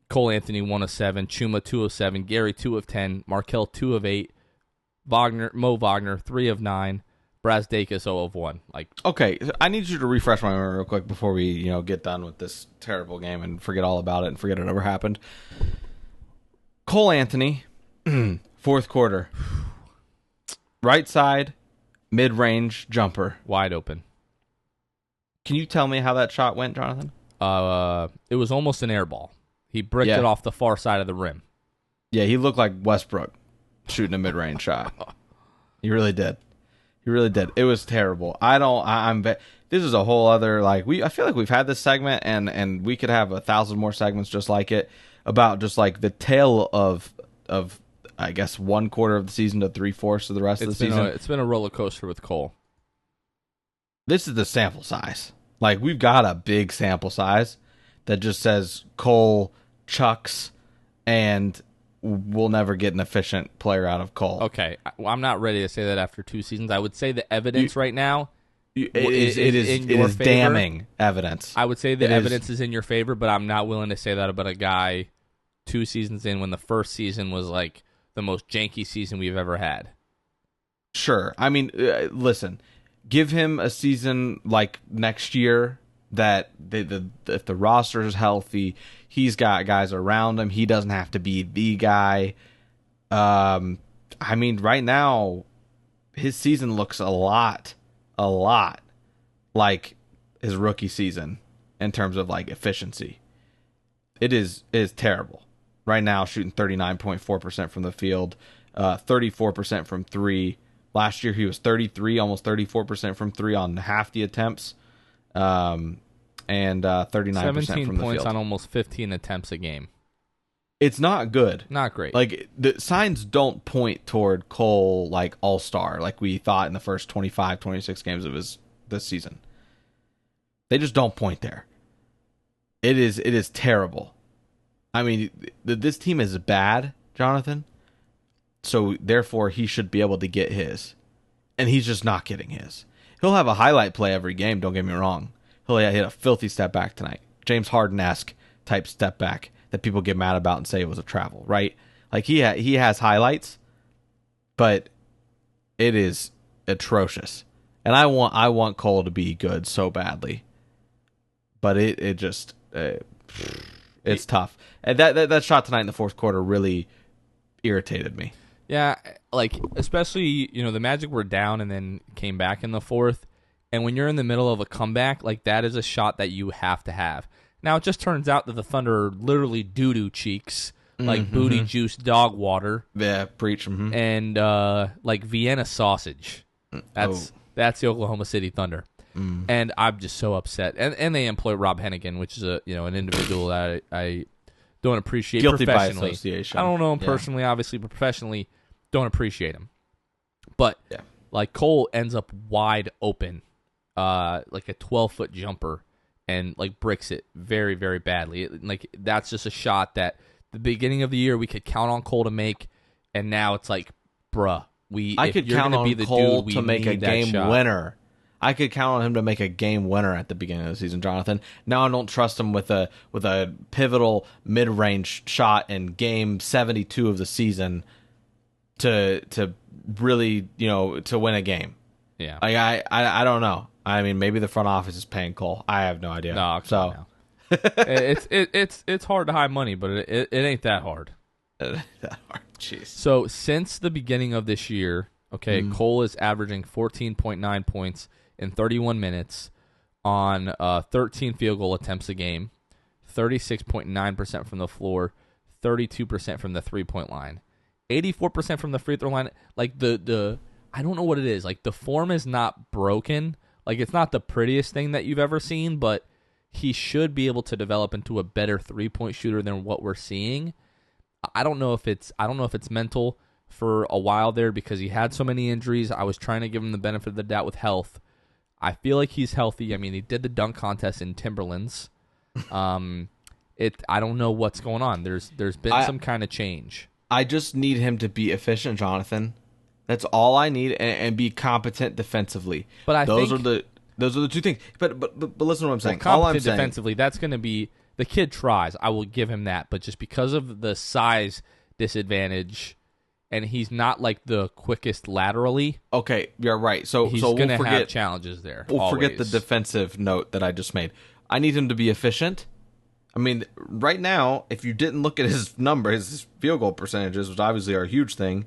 Cole Anthony, 1 of 7. Chuma, 2 of 7. Gary, 2 of 10. Markelle, 2 of 8. Mo Wagner, 3 of 9. Brazdeikis, 0 of 1. Okay, I need you to refresh my memory real quick before we get done with this terrible game and forget all about it and forget it ever happened. Cole Anthony, fourth quarter, right side, mid-range jumper, wide open. Can you tell me how that shot went, Jonathan? It was almost an air ball. He bricked it off the far side of the rim. Yeah, he looked like Westbrook shooting a mid-range shot. He really did. He really did. It was terrible. This is a whole other, I feel like we've had this segment and we could have 1,000 more segments just like it about just the tale of I guess 1 quarter of the season to 3/4 of the rest of the season. It's been a roller coaster with Cole. This is the sample size. We've got a big sample size that just says Cole chucks and we'll never get an efficient player out of Cole. Okay, I'm not ready to say that after 2 seasons. I would say the evidence right now is damning evidence. I would say the evidence is in your favor, but I'm not willing to say that about a guy 2 seasons in when the first season was the most janky season we've ever had. Sure. I mean, listen, give him a season next year that if the roster is healthy, he's got guys around him. He doesn't have to be the guy. I mean, right now, his season looks a lot like his rookie season in terms of efficiency. It is terrible. Right now, shooting 39.4% from the field, 34% from 3. Last year, he was 33, almost 34% from 3 on half the attempts. And 39% from the field. 17 points on almost 15 attempts a game. It's not good. Not great. The signs don't point toward Cole all-star like we thought in the first 25, 26 games of this season. They just don't point there. It is terrible. I mean, this team is bad, Jonathan. So therefore, he should be able to get his, and he's just not getting his. He'll have a highlight play every game. Don't get me wrong. He'll hit a filthy step back tonight, James Harden-esque type step back that people get mad about and say it was a travel, right? He has highlights, but it is atrocious. And I want Cole to be good so badly, but it's tough. And that shot tonight in the fourth quarter really irritated me. Yeah, especially, the Magic were down and then came back in the fourth. And when you're in the middle of a comeback, that is a shot that you have to have. Now, it just turns out that the Thunder are literally doo-doo cheeks, booty juice dog water. Yeah, preach. Mm-hmm. And Vienna sausage. That's the Oklahoma City Thunder. Mm. And I'm just so upset. And they employ Rob Hennigan, which is an individual that I don't appreciate guilty professionally. By association. I don't know him personally, obviously, but professionally, don't appreciate him. But Cole ends up wide open, a 12-foot jumper, and bricks it very, very badly. That's just a shot that the beginning of the year we could count on Cole to make, and now it's bruh, I could count on Cole to make a game winner. I could count on him to make a game winner at the beginning of the season, Jonathan. Now I don't trust him with a pivotal mid-range shot in game 72 of the season to really, to win a game. Yeah. I don't know. I mean, maybe the front office is paying Cole. I have no idea. No, it's hard to hide money, but it ain't that hard. Jeez. So since the beginning of this year, Cole is averaging 14.9 points in 31 minutes on 13 field goal attempts a game, 36.9% from the floor, 32% from the 3-point line, 84% from the free throw line. I don't know what it is. Like, the form is not broken. Like, it's not the prettiest thing that you've ever seen, but he should be able to develop into a better three-point shooter than what we're seeing. I don't know if it's mental for a while there because he had so many injuries. I was trying to give him the benefit of the doubt with health. I feel like he's healthy. I mean, he did the dunk contest in Timberlands. I don't know what's going on. There's been some kind of change. I just need him to be efficient, Jonathan. That's all I need, and be competent defensively. But those are the two things. But listen to what I'm saying. Well, all I'm saying, defensively, that's going to be the kid tries. I will give him that, but just because of the size disadvantage, and he's not like the quickest laterally. Okay, you're right. So he's going to have challenges there. We'll forget the defensive note that I just made. I need him to be efficient. I mean, right now, if you didn't look at his number, his field goal percentages, which obviously are a huge thing,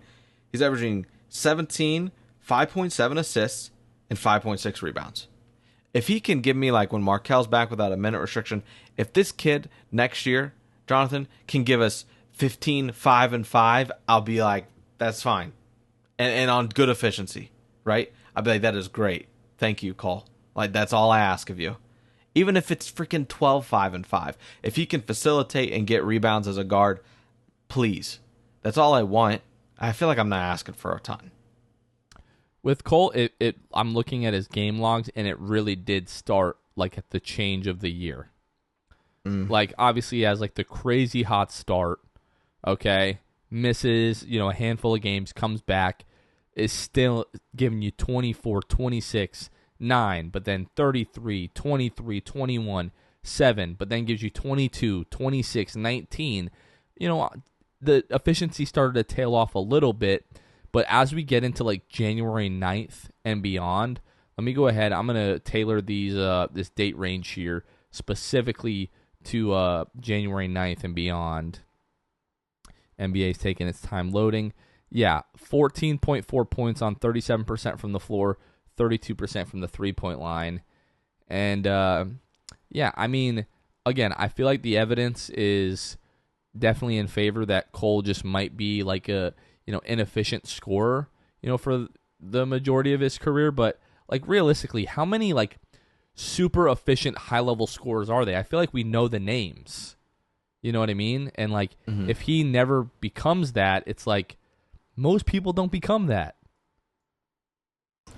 he's averaging 17, 5.7 assists, and 5.6 rebounds. If he can give me, like when Markel's back without a minute restriction, if this kid next year, Jonathan, can give us 15, 5, and 5, I'll be like, that's fine. And on good efficiency, right? I'll be like, that is great. Thank you, Cole. Like, that's all I ask of you. Even if it's freaking 12, 5, and 5. If he can facilitate and get rebounds as a guard, please. That's all I want. I feel like I'm not asking for a ton. With Cole, I'm looking at his game logs, and it really did start like at the change of the year. Like, obviously, he has like the crazy hot start. Okay, misses a handful of games, comes back, is still giving you 24, 26, 9, but then 33, 23, 21, 7, but then gives you 22, 26, 19. The efficiency started to tail off a little bit, but as we get into like January 9th and beyond, let me go ahead. I'm going to tailor this date range here specifically to January 9th and beyond. NBA's taking its time loading. Yeah, 14.4 points on 37% from the floor, 32% from the three-point line. And, I mean, again, I feel like the evidence is definitely in favor that Cole just might be like a, inefficient scorer, for the majority of his career. But, like, realistically, how many, like, super efficient high-level scorers are they? I feel like we know the names. You know what I mean? And, like, if he never becomes that, it's like most people don't become that.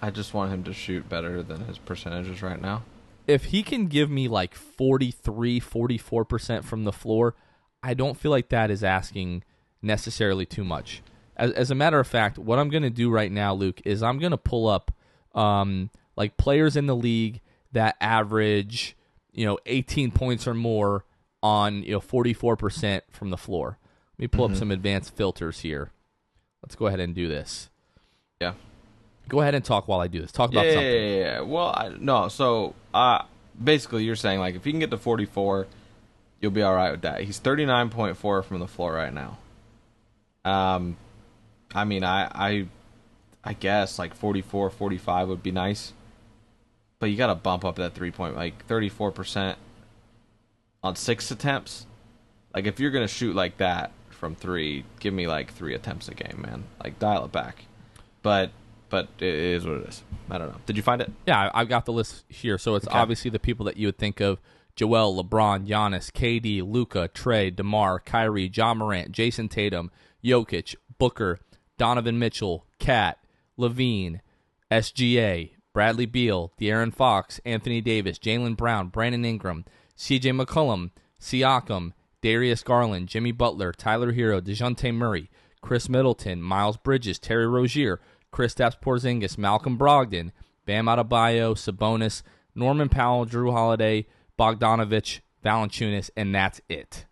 I just want him to shoot better than his percentages right now. If he can give me, like, 43, 44% from the floor, I don't feel like that is asking necessarily too much. As a matter of fact, what I'm going to do right now, Luke, is I'm going to pull up, like, players in the league that average, 18 points or more on 44% from the floor. Let me pull up some advanced filters here. Let's go ahead and do this. Yeah. Go ahead and talk while I do this. Talk about something. Yeah. Well, no. So basically, you're saying like if you can get to 44, you'll be all right with that. He's 39.4 from the floor right now. I mean, I guess like 44, 45 would be nice, but you got to bump up that 3-point, like 34%. On 6 attempts, like if you're gonna shoot like that from 3, give me like 3 attempts a game, man. Like dial it back. But it is what it is. I don't know. Did you find it? Yeah, I've got the list here. So it's obviously the people that you would think of: Joel, LeBron, Giannis, KD, Luka, Trey, DeMar, Kyrie, John Morant, Jason Tatum, Jokic, Booker, Donovan Mitchell, Kat, Levine, SGA, Bradley Beal, De'Aaron Fox, Anthony Davis, Jaylen Brown, Brandon Ingram, CJ McCollum, Siakam, Darius Garland, Jimmy Butler, Tyler Hero, DeJounte Murray, Chris Middleton, Miles Bridges, Terry Rozier, Kristaps Porzingis, Malcolm Brogdon, Bam Adebayo, Sabonis, Norman Powell, Drew Holiday, Bogdanovich, Valanciunas, and that's it.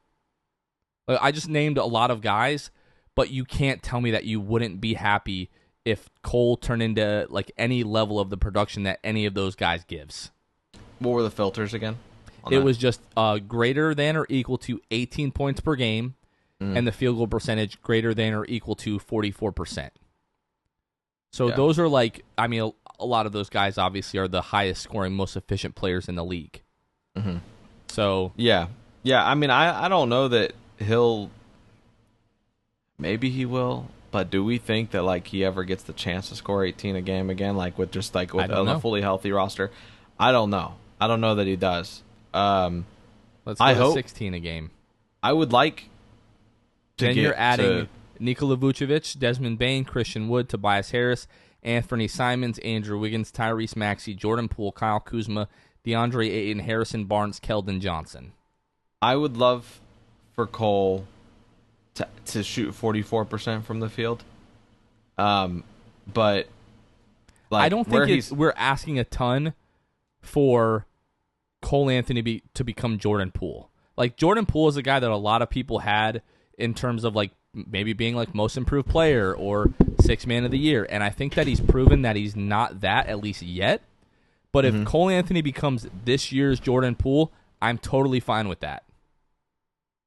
I just named a lot of guys, but you can't tell me that you wouldn't be happy if Cole turned into like any level of the production that any of those guys gives. What were the filters again? It was just greater than or equal to 18 points per game, and the field goal percentage greater than or equal to 44%. So those are like, I mean, a lot of those guys obviously are the highest scoring, most efficient players in the league. So yeah. I mean, I don't know that he'll. Maybe he will. But do we think that like he ever gets the chance to score 18 a game again, like with just like with a fully healthy roster? I don't know. I don't know that he does. Let's go to 16 a game. I would like to then get you're adding to, Nikola Vucevic, Desmond Bain, Christian Wood, Tobias Harris, Anthony Simons, Andrew Wiggins, Tyrese Maxey, Jordan Poole, Kyle Kuzma, DeAndre Ayton, Harrison Barnes, Keldon Johnson. I would love for Cole to shoot 44% from the field. But like, I don't think we're asking a ton for Cole Anthony to become Jordan Poole. Like, Jordan Poole is a guy that a lot of people had in terms of like maybe being like most improved player or sixth man of the year, and I think that he's proven that he's not that, at least yet. But if Cole Anthony becomes this year's Jordan Poole, I'm totally fine with that.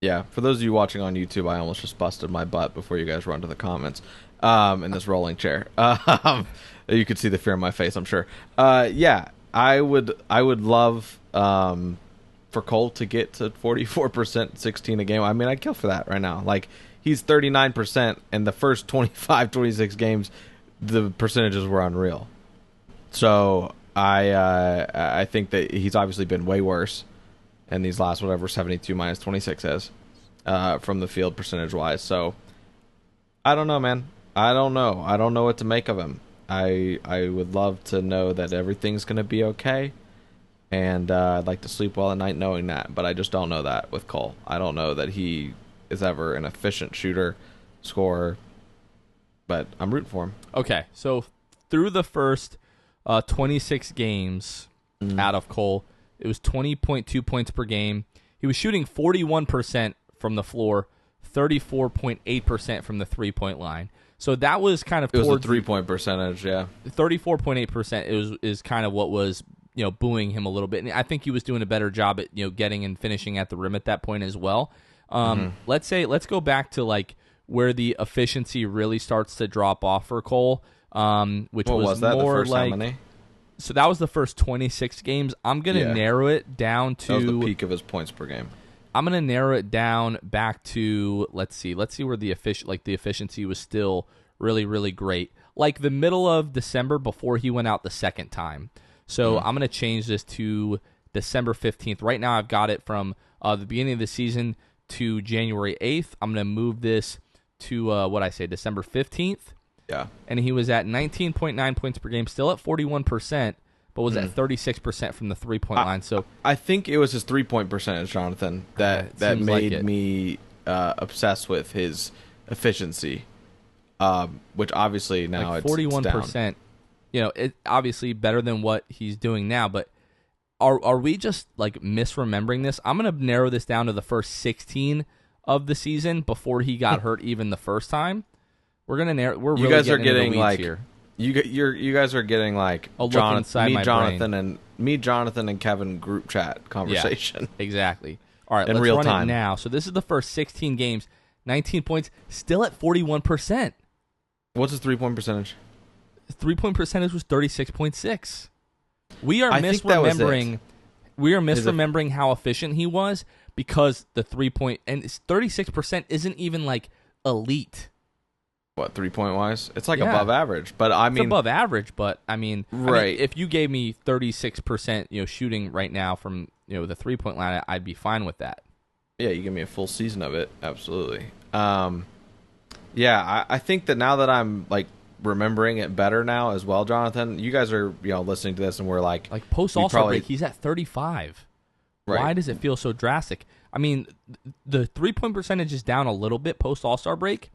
Yeah, for those of you watching on YouTube, I almost just busted my butt before you guys run to the comments in this rolling chair. You could see the fear in my face, I'm sure. Yeah, I would love for Cole to get to 44%, 16 a game. I mean, I'd kill for that right now. Like, he's 39%, and the first 25, 26 games, the percentages were unreal. So I think that he's obviously been way worse in these last, whatever 72 minus 26 is from the field percentage-wise. So I don't know, man. I don't know. I don't know what to make of him. I would love to know that everything's going to be okay. And I'd like to sleep well at night knowing that. But I just don't know that with Cole. I don't know that he is ever an efficient shooter, scorer. But I'm rooting for him. Okay, so through the first 26 games out of Cole, it was 20.2 points per game. He was shooting 41% from the floor, 34.8% from the three-point line. So that was kind of it was a 3-point percentage, yeah. 34.8% is kind of what was, booing him a little bit. And I think he was doing a better job at, getting and finishing at the rim at that point as well. Let's go back to like where the efficiency really starts to drop off for Cole, which was that? More the first like how many? So that was the first 26 games. I'm going to narrow it down to... That was the peak of his points per game. I'm going to narrow it down back to, let's see where the efficiency was still really, really great. Like the middle of December before he went out the second time. So I'm going to change this to December 15th. Right now I've got it from the beginning of the season to January 8th. I'm going to move this to, December 15th. Yeah. And he was at 19.9 points per game, still at 41%, but was at 36% from the three-point line. So I think it was his three-point percentage, Jonathan, that made me obsessed with his efficiency, which obviously now like it's 41%. Down. It obviously better than what he's doing now, but are we just like misremembering this? I'm going to narrow this down to the first 16 of the season before he got hurt even the first time. We're gonna narrow. We're really getting like here. You guys are getting like Jonathan and Kevin group chat conversation. Yeah, exactly. All right, in let's real run time it now. So this is the first 16 games, 19 points, still at 41%. What's his 3-point percentage? 3-point percentage was 36.6. We are I misremembering. We are misremembering how efficient he was because the 3-point and 36% isn't even like elite. What, 3-point wise? It's like above average, but I mean, it's above average. But I mean, right? If you gave me 36%, shooting right now from the 3-point line, I'd be fine with that. Yeah, you give me a full season of it, absolutely. Yeah, I think that now that I'm like remembering it better now as well, Jonathan, you guys are listening to this and we're like post All-Star break, he's at 35. Right. Why does it feel so drastic? I mean, the 3-point percentage is down a little bit post All-Star break,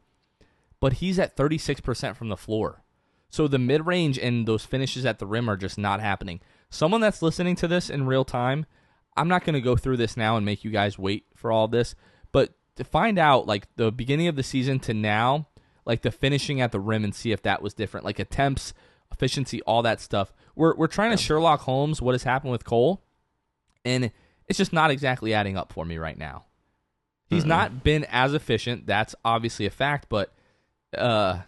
but he's at 36% from the floor. So the mid-range and those finishes at the rim are just not happening. Someone that's listening to this in real time, I'm not going to go through this now and make you guys wait for all this, but to find out like the beginning of the season to now, like the finishing at the rim and see if that was different, like attempts, efficiency, all that stuff. We're trying to Sherlock Holmes what has happened with Cole, and it's just not exactly adding up for me right now. He's not been as efficient. That's obviously a fact, but yeah,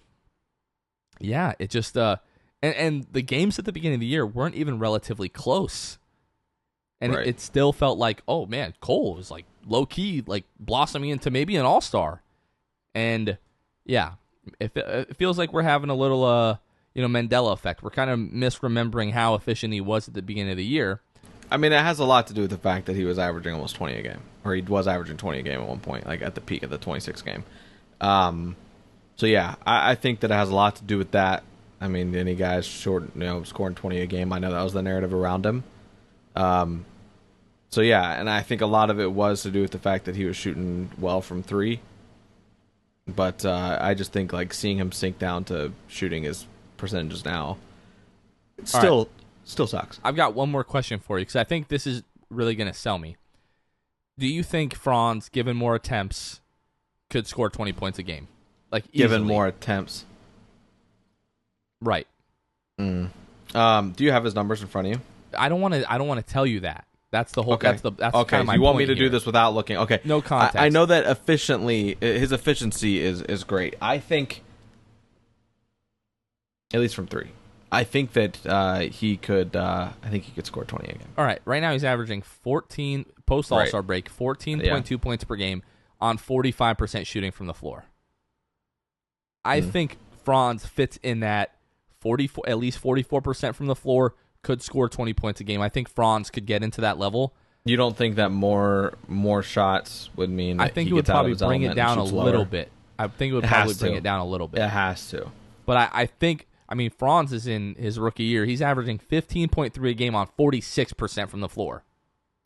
it just and the games at the beginning of the year weren't even relatively close. And it still felt like, oh man, Cole was like low key like blossoming into maybe an all-star. And yeah, it feels like we're having a little Mandela effect. We're kind of misremembering how efficient he was at the beginning of the year. I mean, it has a lot to do with the fact that he was averaging almost 20 a game, or he was averaging 20 a game at one point, like at the peak of the 26 game. So yeah, I think that it has a lot to do with that. I mean, any guys scoring 20 a game, I know that was the narrative around him. So yeah, and I think a lot of it was to do with the fact that he was shooting well from three. But I just think like seeing him sink down to shooting his percentages now, still sucks. I've got one more question for you because I think this is really going to sell me. Do you think Franz, given more attempts, could score 20 points a game? Like easily? Given more attempts, right? Do you have his numbers in front of you? I don't want to tell you that. That's the whole. Okay. That's okay. kind of my you want point me to here. do this without looking? Okay. No context. I know that his efficiency is great. I think, at least from three, I think that he could. I think he could score 20 a game. All right. Right now he's averaging 14 post All-Star break, 14.2 points per game on 45% shooting from the floor. I think Franz fits in that 44, at least 44% from the floor. Could score 20 points a game. I think Franz could get into that level. You don't think that more shots would mean that I think he it would gets out of probably his bring it element down and a shoots little lower? bit. I think it would It probably has bring to. it down a little bit. It has to. But I think, Franz is in his rookie year. He's averaging 15.3 a game on 46% from the floor.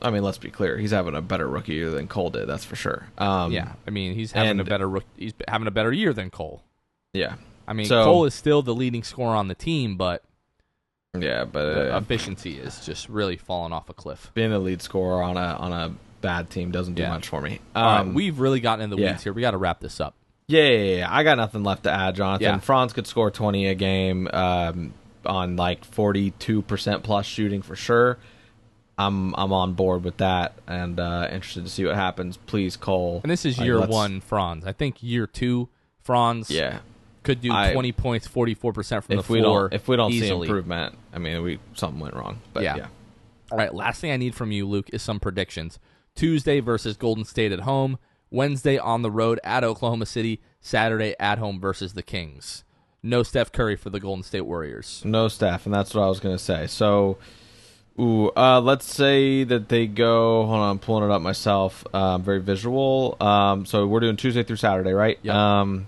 I mean, let's be clear. He's having a better rookie year than Cole did. That's for sure. Yeah, I mean, he's having he's having a better year than Cole. Yeah. I mean, So- Cole is still the leading scorer on the team, but Yeah, but the efficiency is just really falling off a cliff. being the lead scorer on a bad team doesn't do Yeah. much for me. All right, we've really gotten in the weeds here. We got to wrap this up. Yeah. I got nothing left to add, Jonathan. Yeah. Franz could score 20 a game on like 42% plus shooting for sure. I'm on board with that and interested to see what happens. Please, Cole. And this is year one Franz. I think year two Franz could do 20 points, 44% from the floor. If we don't see easily. improvement, I mean, something went wrong. But yeah. All right, last thing I need from you, Luke, is some predictions. Tuesday versus Golden State at home. Wednesday on the road at Oklahoma City. Saturday at home versus the Kings. No Steph Curry for the Golden State Warriors. No Steph, and that's what I was going to say. So, let's say that they go. Hold on, I'm pulling it up myself. Very visual. So we're doing Tuesday through Saturday, right? Yep.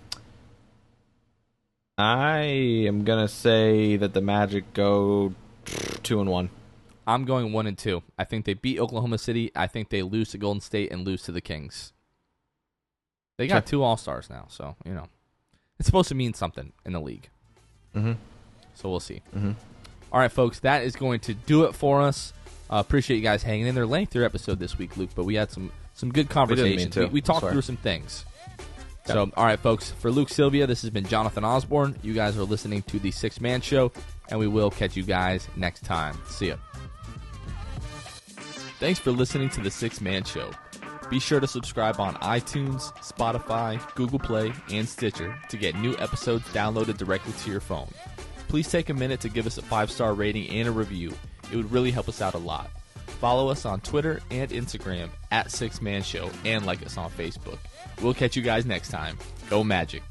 I am going to say that the Magic go 2-1. I'm going 1-2. I think they beat Oklahoma City. I think they lose to Golden State and lose to the Kings. They got two All-Stars now, so, it's supposed to mean something in the league. Mm-hmm. So we'll see. Mm-hmm. All right, folks, that is going to do it for us. Appreciate you guys hanging in there. Lengthier episode this week, Luke, but we had some good conversations. We talked through some things. Yeah. So, all right, folks, for Luke Sylvia, this has been Jonathan Osborne. You guys are listening to The Sixth Man Show, and we will catch you guys next time. See ya. Thanks for listening to The Sixth Man Show. Be sure to subscribe on iTunes, Spotify, Google Play, and Stitcher to get new episodes downloaded directly to your phone. Please take a minute to give us a 5-star rating and a review. It would really help us out a lot. Follow us on Twitter and Instagram at Sixth Man Show and like us on Facebook. We'll catch you guys next time. Go Magic.